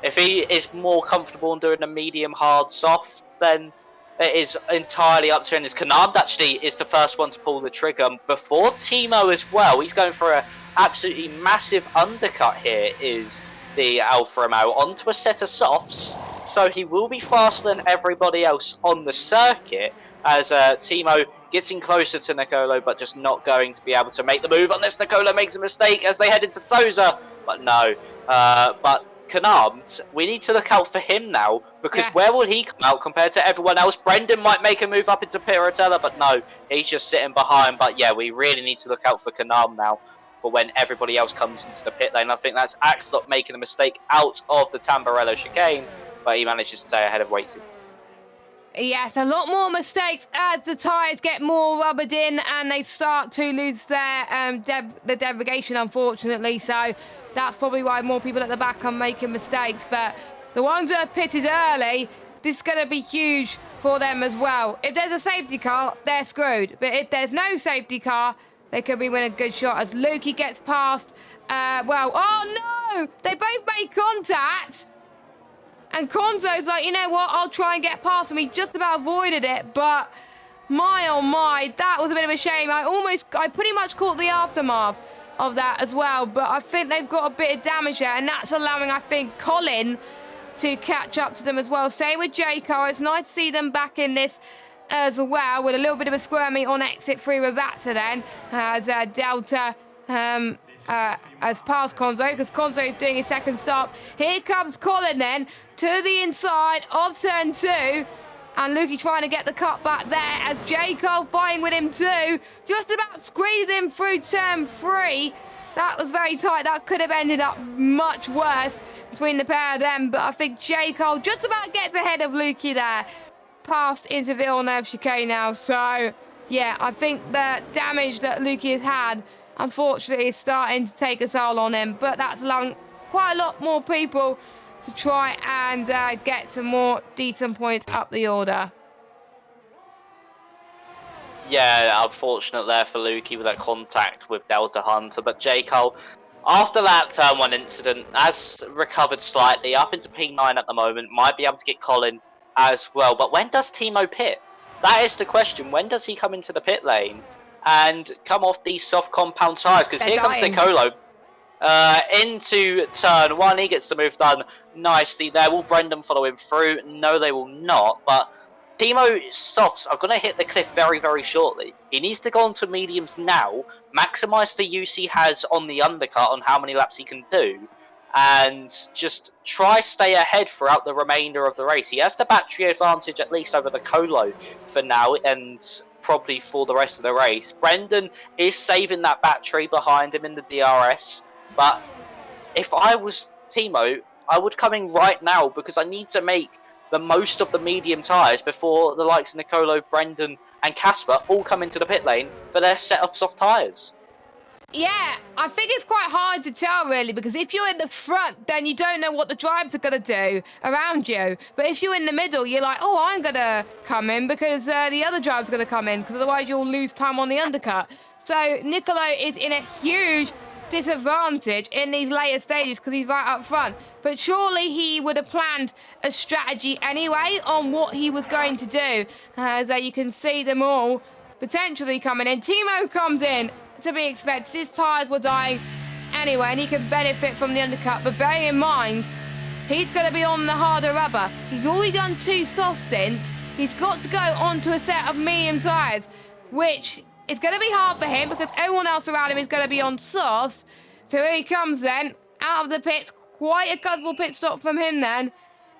if he is more comfortable in doing the medium hard soft, then it is entirely up to him. Kanard actually is the first one to pull the trigger before Timo as well. He's going for an absolutely massive undercut here, is the Alfa Romeo, onto a set of softs. So he will be faster than everybody else on the circuit, as Timo getting closer to Nicolo, but just not going to be able to make the move unless Nicolo makes a mistake as they head into Toza. But no, but Kanard, we need to look out for him now, because where will he come out compared to everyone else? Brendan might make a move up into Piratella, but no, he's just sitting behind. But yeah, we really need to look out for Kanard now for when everybody else comes into the pit lane. I think that's Axelot making a mistake out of the Tamburello chicane, but he manages to stay ahead of Waitsy. Yes, a lot more mistakes as the tyres get more rubbered in and they start to lose their the derogation, unfortunately. So that's probably why more people at the back are making mistakes. But the ones that are pitted early, this is going to be huge for them as well. If there's a safety car, they're screwed. But if there's no safety car, they could be winning a good shot as Lukey gets past. Oh no! They both made contact. And Konzo's like, you know what, I'll try and get past him. He just about avoided it, but my oh my, that was a bit of a shame. I pretty much caught the aftermath of that as well, but I think they've got a bit of damage there, and that's allowing, I think, Colin to catch up to them as well. Same with Jayco. It's nice to see them back in this as well, with a little bit of a squirmy on exit 3 with Vatsa then, as Delta has passed Konzo, because Konzo is doing his second stop. Here comes Colin then, to the inside of turn 2. And Lukey trying to get the cut back there as J. Cole fighting with him too. Just about squeezed him through turn 3. That was very tight. That could have ended up much worse between the pair of them. But I think J. Cole just about gets ahead of Lukey there. Past into Villeneuve chicane now. So, yeah, I think the damage that Lukey has had, unfortunately, is starting to take a toll on him. But that's allowing quite a lot more people to try and get some more decent points up the order. Yeah, unfortunate there for Lukey with that contact with Delta Hunter. But J. Cole, after that turn 1 incident, has recovered slightly, up into P9 at the moment, might be able to get Colin as well. But when does Timo pit? That is the question. When does he come into the pit lane and come off these soft compound tyres? Because here comes Nicolo. Into turn 1, he gets the move done nicely there. Will Brendan follow him through? No, they will not. But Timo's softs are going to hit the cliff very, very shortly. He needs to go on to mediums now, maximise the use he has on the undercut on how many laps he can do, and just try stay ahead throughout the remainder of the race. He has the battery advantage at least over the Colo for now, and probably for the rest of the race. Brendan is saving that battery behind him in the DRS. But if I was Timo, I would come in right now because I need to make the most of the medium tyres before the likes of Nicolo, Brendan and Casper all come into the pit lane for their set of soft tyres. Yeah, I think it's quite hard to tell really, because if you're in the front, then you don't know what the drivers are going to do around you. But if you're in the middle, you're like, oh, I'm going to come in because the other driver's going to come in, because otherwise you'll lose time on the undercut. So Nicolo is in a huge disadvantage in these later stages because he's right up front. But surely he would have planned a strategy anyway on what he was going to do. As you can see them all potentially coming in. Timo comes in to be expected. His tyres were dying anyway, and he could benefit from the undercut. But bearing in mind, he's going to be on the harder rubber. He's already done 2 soft stints. He's got to go onto a set of medium tyres, which is going to be hard for him because everyone else around him is going to be on softs. So here he comes then, out of the pits. Quite a comfortable pit stop from him then.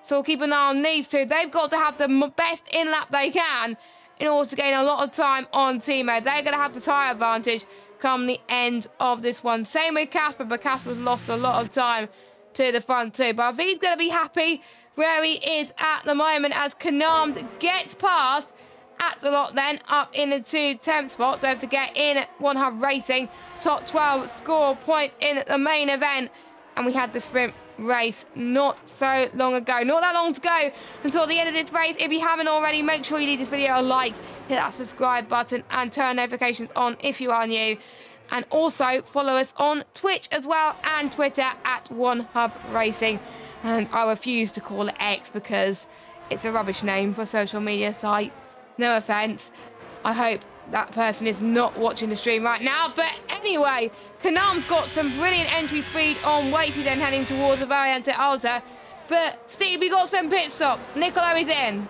So we'll keep an eye on these two. They've got to have the best in-lap they can in order to gain a lot of time on Timo. They're going to have the tyre advantage come the end of this one. Same with Casper, but Casper's lost a lot of time to the front too. But I think he's going to be happy where he is at the moment as Kanam gets past Axelot then up in the 2-10 spot. Don't forget, in One Hub Racing, top 12 score points in the main event. And we had the sprint race not so long ago. Not that long to go until the end of this race. If you haven't already, make sure you leave this video a like, hit that subscribe button and turn notifications on if you are new. And also follow us on Twitch as well and Twitter at One Hub Racing. And I refuse to call it X because it's a rubbish name for a social media site. No offence. I hope that person is not watching the stream right now. But anyway, Kanam's got some brilliant entry speed on Weighty then heading towards the Variante Alta. But Steve, we got some pit stops. Nicolo is in.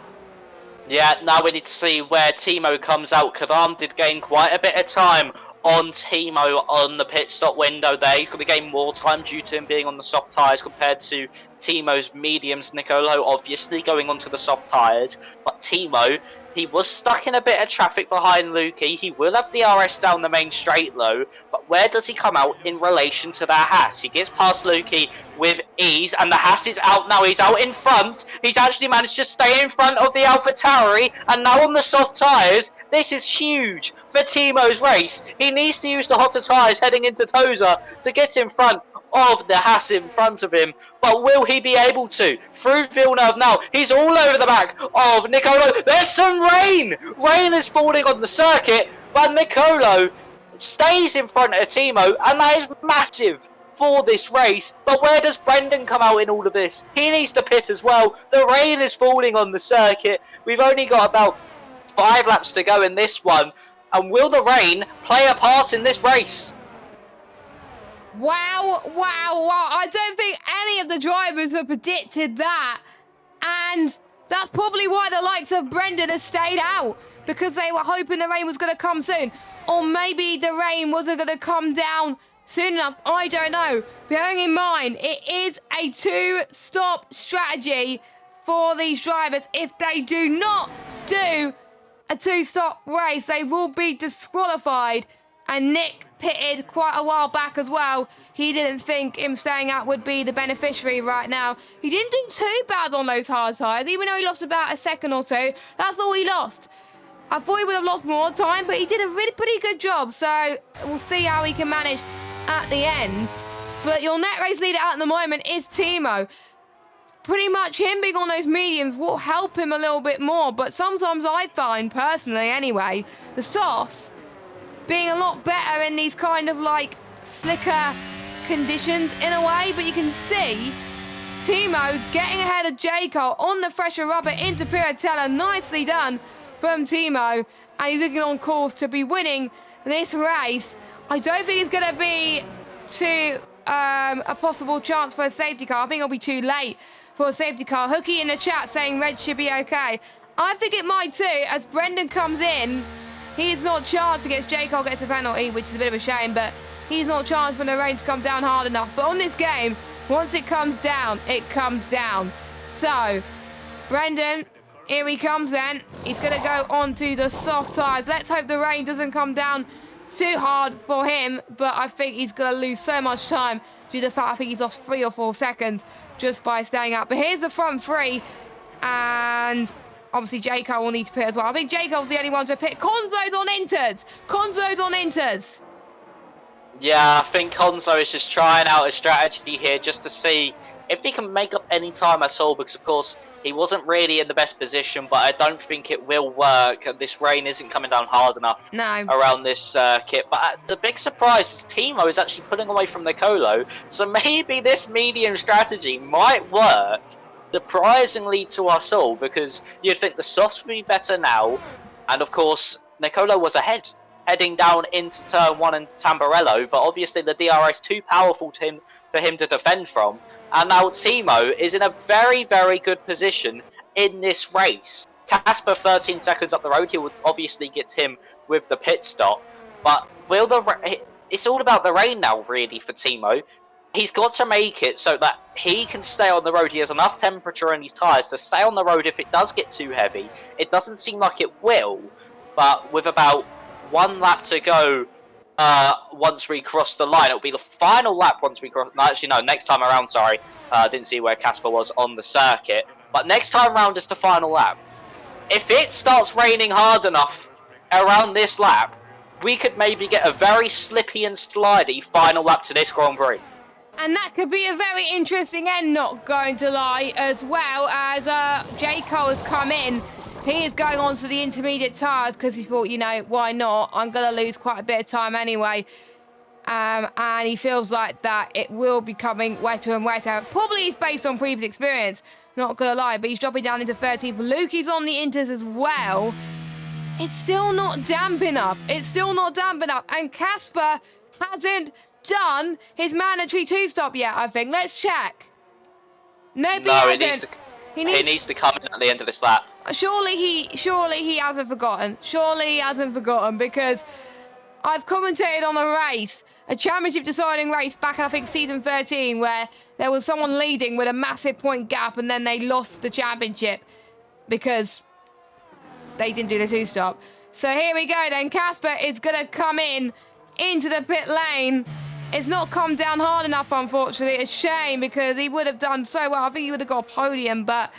Yeah, now we need to see where Timo comes out. Kavam did gain quite a bit of time on Timo on the pit stop window there. He's going to gain more time due to him being on the soft tyres compared to Timo's mediums. Nicolo obviously going onto the soft tyres, but Timo, he was stuck in a bit of traffic behind Lukey. He will have DRS down the main straight though, but where does he come out in relation to that Haas? He gets past Lukey with ease, and the Haas is out now. He's out in front. He's actually managed to stay in front of the AlphaTauri, and now on the soft tyres, this is huge for Timo's race. He needs to use the hotter tyres heading into Tosa to get in front of the Haas in front of him, but will he be able to? Through Villeneuve now, he's all over the back of Nicolo. There's some rain! Rain is falling on the circuit, but Nicolo stays in front of Timo, and that is massive for this race. But where does Brendan come out in all of this? He needs to pit as well. The rain is falling on the circuit. We've only got about 5 laps to go in this one, and will the rain play a part in this race? Wow. I don't think any of the drivers have predicted that. And that's probably why the likes of Brendan has stayed out, because they were hoping the rain was going to come soon. Or maybe the rain wasn't going to come down soon enough. I don't know. Bearing in mind, it is a 2-stop strategy for these drivers. If they do not do a 2-stop race, they will be disqualified. And Nick pitted quite a while back as well. He didn't think him staying out would be the beneficiary right now. He didn't do too bad on those hard tyres, even though he lost about a second or two. That's all he lost. I thought he would have lost more time, but he did a really pretty good job. So we'll see how he can manage at the end. But your net race leader at the moment is Timo. Pretty much him being on those mediums will help him a little bit more. But sometimes I find, personally anyway, the softs being a lot better in these kind of like slicker conditions in a way. But you can see Timo getting ahead of J. Cole on the fresher rubber into Piratella. Nicely done from Timo. And he's looking on course to be winning this race. I don't think it's going to be to a possible chance for a safety car. I think it'll be too late for a safety car. Hooky in the chat saying red should be okay. I think it might too, as Brendan comes in. He's not charged against J. Cole gets a penalty, which is a bit of a shame, but he's not charged for the rain to come down hard enough. But on this game, once it comes down, it comes down. So, Brendan, here he comes then. He's going to go onto the soft tyres. Let's hope the rain doesn't come down too hard for him, but I think he's going to lose so much time due to the fact I think he's lost 3 or 4 seconds just by staying out. But here's the front 3, and obviously J. Cole will need to pit as well. I think J. Cole's the only one to pit. Konzo's on inters. Konzo's on inters. Yeah, I think Konzo is just trying out a strategy here just to see if he can make up any time at all, because of course he wasn't really in the best position, but I don't think it will work. This rain isn't coming down hard enough around this circuit. But the big surprise is Timo is actually pulling away from Nicolo, so maybe this medium strategy might work, surprisingly to us all, because you'd think the softs would be better now, and of course Nicolo was ahead, heading down into turn 1 and Tamburello, but obviously the DRS too powerful for him to defend from, and now Timo is in a very, very good position in this race. Casper 13 seconds up the road, he would obviously get him with the pit stop, but it's all about the rain now really for Timo. He's got to make it so that he can stay on the road. He has enough temperature in his tyres to stay on the road if it does get too heavy. It doesn't seem like it will, but with about 1 lap to go once we cross the line. It'll be the final lap once we cross... No, actually, no, next time around, sorry. Didn't see where Casper was on the circuit. But next time around is the final lap. If it starts raining hard enough around this lap, we could maybe get a very slippy and slidey final lap to this Grand Prix. And that could be a very interesting end, not going to lie, as well as J. Cole has come in. He is going on to the intermediate tyres because he thought, you know, why not? I'm going to lose quite a bit of time anyway. And he feels like that it will be coming wetter and wetter. Probably it's based on previous experience, not going to lie. But he's dropping down into 13th. Lukey's on the inters as well. It's still not damp enough. It's still not damp enough. And Casper hasn't done his mandatory 2-stop yet, I think. Let's check. Nope, he hasn't. He needs to come in at the end of this lap. Surely he hasn't forgotten. Surely he hasn't forgotten, because I've commentated on a race, a championship deciding race back in, I think, season 13, where there was someone leading with a massive point gap and then they lost the championship because they didn't do the 2-stop. So here we go then. Casper is going to come in into the pit lane. It's not come down hard enough, unfortunately. It's a shame, because he would have done so well. I think he would have got a podium, but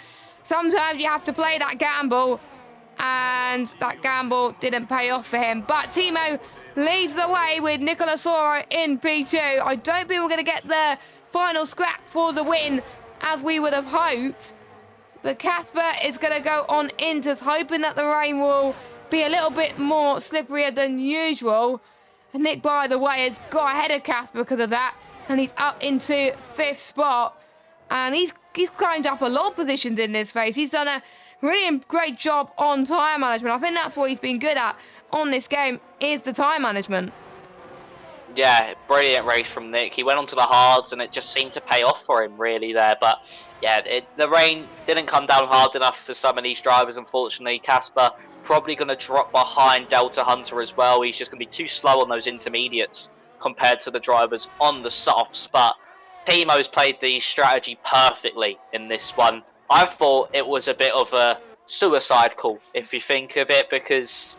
sometimes you have to play that gamble, and that gamble didn't pay off for him. But Timo leads the way with Nicola Soro in P2. I don't think we're going to get the final scrap for the win as we would have hoped, but Casper is going to go on inters, hoping that the rain will be a little bit more slipperier than usual. And Nick, by the way, has got ahead of Casper because of that, and he's up into 5th spot. And he's climbed up a lot of positions in this race. He's done a really great job on tyre management. I think that's what he's been good at on this game, is the tyre management. Yeah, brilliant race from Nick. He went onto the hards, and it just seemed to pay off for him, really, there. But, yeah, the rain didn't come down hard enough for some of these drivers, unfortunately. Casper probably going to drop behind Delta Hunter as well. He's just going to be too slow on those intermediates compared to the drivers on the softs. But Timo's played the strategy perfectly in this one. I thought it was a bit of a suicide call, if you think of it, because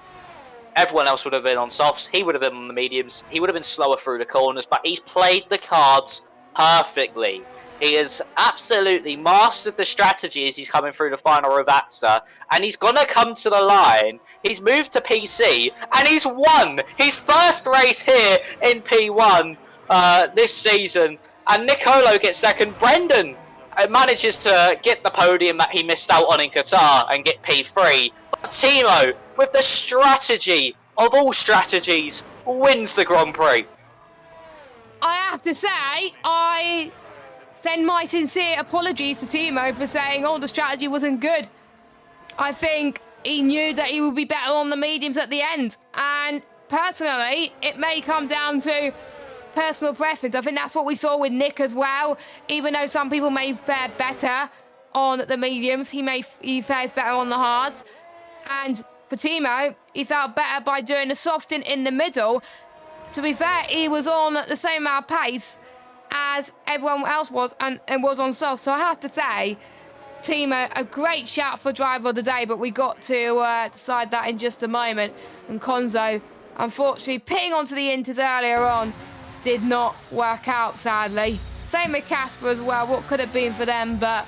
everyone else would have been on softs. He would have been on the mediums. He would have been slower through the corners, but he's played the cards perfectly. He has absolutely mastered the strategy as he's coming through the final Ravazza, and he's going to come to the line. He's moved to PC, and he's won his first race here in P1 this season. And Nicolo gets second. Brendan manages to get the podium that he missed out on in Qatar and get P3. But Timo, with the strategy of all strategies, wins the Grand Prix. I have to say, I send my sincere apologies to Timo for saying, the strategy wasn't good. I think he knew that he would be better on the mediums at the end. And personally, it may come down to personal preference. I think that's what we saw with Nick as well. Even though some people may fare better on the mediums, he fares better on the hards. And for Timo, he felt better by doing the soft stint in the middle. To be fair, he was on the same amount of pace as everyone else was, and was on soft. So I have to say, Timo, a great shout for driver of the day, but we got to decide that in just a moment. And Konzo, unfortunately, pitting onto the inters earlier on, did not work out, sadly. Same with Casper as well, what could have been for them, but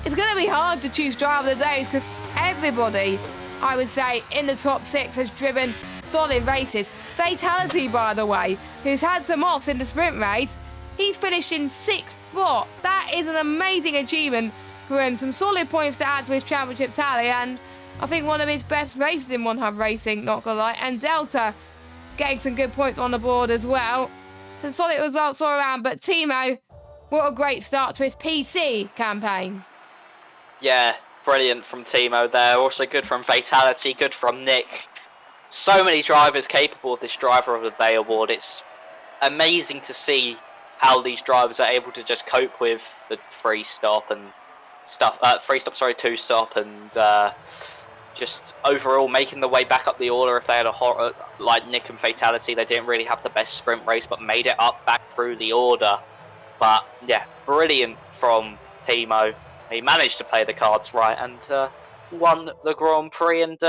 it's going to be hard to choose driver of the day because everybody, I would say, in the top 6 has driven solid races. Fatality, by the way, who's had some offs in the sprint race, he's finished in 6th spot. That is an amazing achievement for him. Some solid points to add to his championship tally, and I think one of his best races in One Hub Racing, not gonna lie. And Delta getting some good points on the board as well. Some solid results all around, but Timo, what a great start to his PC campaign. Yeah, brilliant from Timo there. Also good from Fatality, good from Nick. So many drivers capable of this Driver of the Day award. It's amazing to see how these drivers are able to just cope with the two-stop, and just overall making the way back up the order. If they had a like Nick and Fatality, they didn't really have the best sprint race, but made it up back through the order. But yeah, brilliant from Timo. He managed to play the cards right and won the Grand Prix. And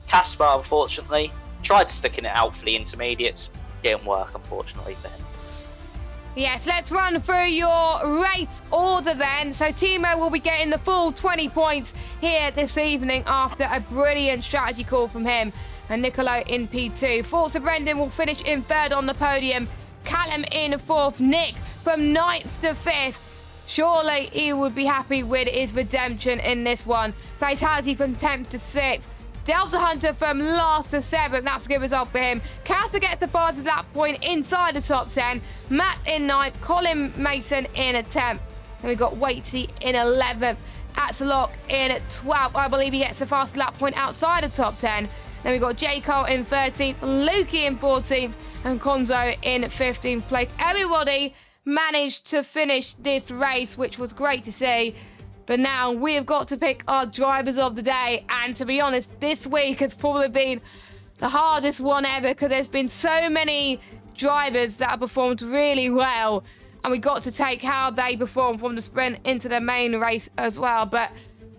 Casper, unfortunately, tried sticking it out for the intermediates. Didn't work, unfortunately, for him. Yes, let's run through your race order then. So Timo will be getting the full 20 points here this evening after a brilliant strategy call from him. And Nicolo in P2. Forza Brendan will finish in third on the podium. Callum in fourth. Nick from 9th to 5th. Surely he would be happy with his redemption in this one. Fatality from 10th to 6th. Delta Hunter from last to 7th. That's a good result for him. Casper gets the pass at that point inside the top 10. Matt in 9th. Colin Mason in 10th. And we've got Waitsy in 11th. Atsalok in 12th. I believe he gets the fastest lap point outside the top 10. Then we've got J. Cole in 13th. Lukey in 14th. And Konzo in 15th place. Everybody managed to finish this race, which was great to see. But now we have got to pick our drivers of the day. And to be honest, this week has probably been the hardest one ever, because there's been so many drivers that have performed really well. And we got to take how they perform from the sprint into the main race as well. But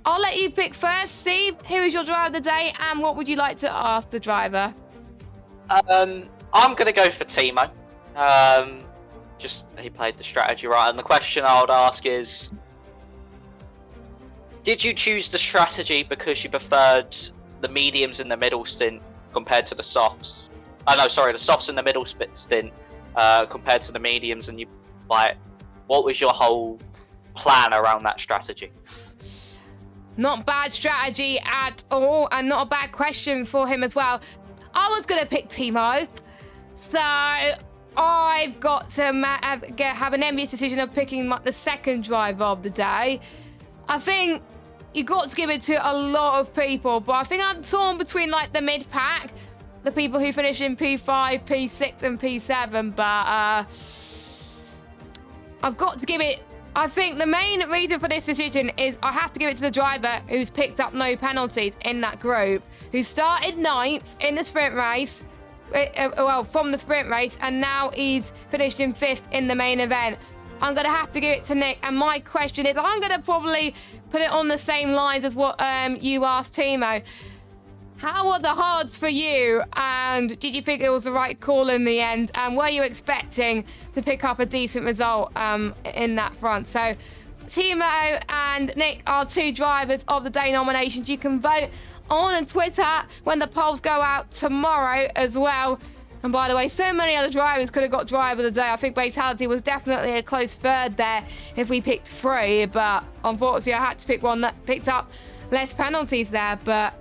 I'll let you pick first. Steve, who is your driver of the day and what would you like to ask the driver? I'm going to go for Timo. Just he played the strategy right. And the question I would ask is, did you choose the strategy because you preferred the mediums in the middle stint compared to the softs? The softs in the middle stint compared to the mediums, and what was your whole plan around that strategy? Not bad strategy at all, and not a bad question for him as well. I was going to pick Timo, so I've got to have an envious decision of picking the second driver of the day. I think you got to give it to a lot of people, but I think I'm torn between the mid-pack, the people who finish in P5, P6 and P7, but I've got to give it. I think the main reason for this decision is I have to give it to the driver who's picked up no penalties in that group, who started 9th in the sprint race, from the sprint race, and now he's finished in 5th in the main event. I'm going to have to give it to Nick, and my question is, I'm going to probably put it on the same lines as what you asked Timo. How were the hards for you, and did you think it was the right call in the end, and were you expecting to pick up a decent result in that front? So Timo and Nick are 2 drivers of the day nominations. You can vote on Twitter when the polls go out tomorrow as well. And by the way, so many other drivers could have got driver of the day. I think Fatality was definitely a close third there if we picked 3, but unfortunately I had to pick one that picked up less penalties there. But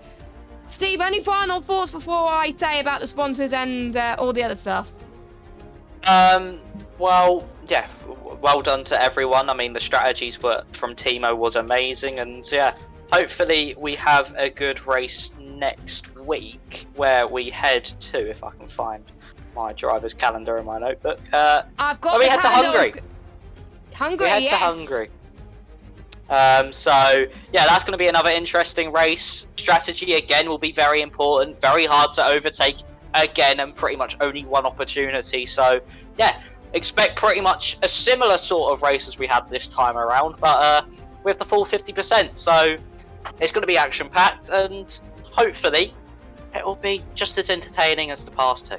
Steve, any final thoughts before I say about the sponsors and all the other stuff? Well, yeah, well done to everyone. I mean, the strategies from Timo was amazing, and yeah, hopefully we have a good race next week where we head to, if I can find my driver's calendar in my notebook. I've got. We head to Hungary. Hungary, we head to Hungary. So yeah, that's going to be another interesting race. Strategy again will be very important, very hard to overtake again, and pretty much only one opportunity. So yeah, expect pretty much a similar sort of race as we had this time around, but with the full 50%. So it's going to be action-packed, and hopefully it will be just as entertaining as the past 2.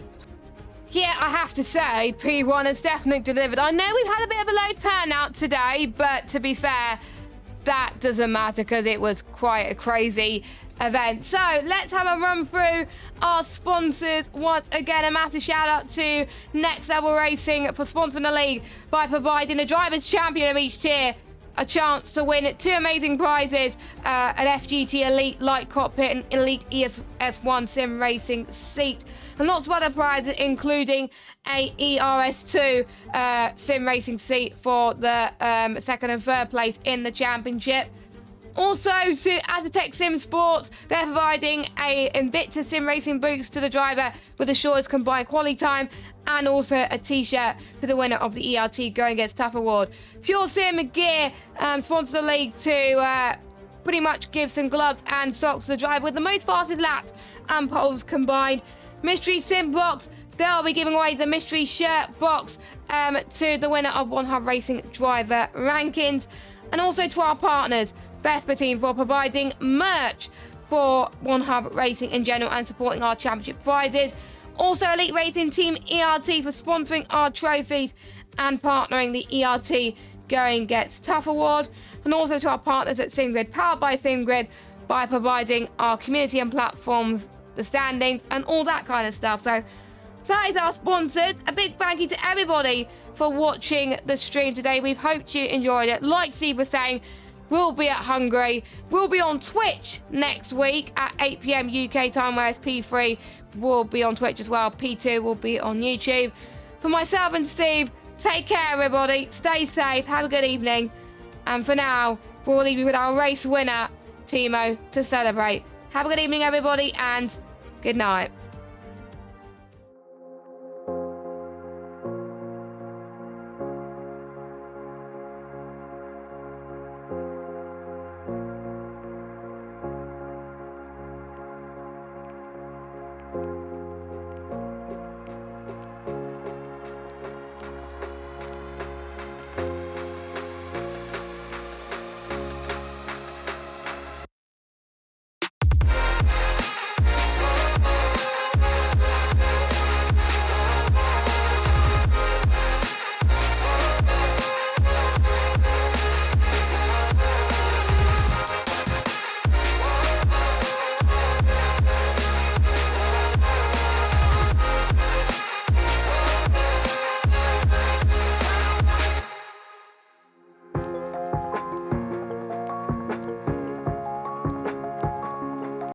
Yeah, I have to say, P1 has definitely delivered. I know we've had a bit of a low turnout today, but to be fair, that doesn't matter because it was quite a crazy event. So let's have a run through our sponsors. Once again, a massive shout out to Next Level Racing for sponsoring the league by providing the driver's champion of each tier a chance to win 2 amazing prizes, an FGT Elite Light Cockpit and Elite ES1 Sim Racing seat, and lots of other prizes, including a ERS2 Sim Racing seat for the 2nd and 3rd place in the championship. Also, to Aztec Sim Sports, they're providing a Invicta Sim Racing boost to the driver with the shortest combined quality time, and also a t-shirt to the winner of the ERT Going Against Tough Award. Pure Sim Gear sponsors the league to pretty much give some gloves and socks to the driver with the most fastest laps and poles combined. Mystery Sim Box, they'll be giving away the mystery shirt box to the winner of One Hub Racing driver rankings. And also to our partners, Vespa Team, for providing merch for One Hub Racing in general and supporting our championship prizes. Also, Elite Racing Team ERT for sponsoring our trophies and partnering the ERT Going Gets Tough Award. And also to our partners at SimGrid, powered by SimGrid, by providing our community and platforms, the standings, and all that kind of stuff. So that is our sponsors. A big thank you to everybody for watching the stream today. We hope you enjoyed it. Like Steve was saying, we'll be at Hungary. We'll be on Twitch next week at 8 PM UK time, whereas P3 will be on Twitch as well. P2 will be on YouTube. For myself and Steve, take care, everybody. Stay safe. Have a good evening. And for now, we'll leave you with our race winner, Timo, to celebrate. Have a good evening, everybody, and good night.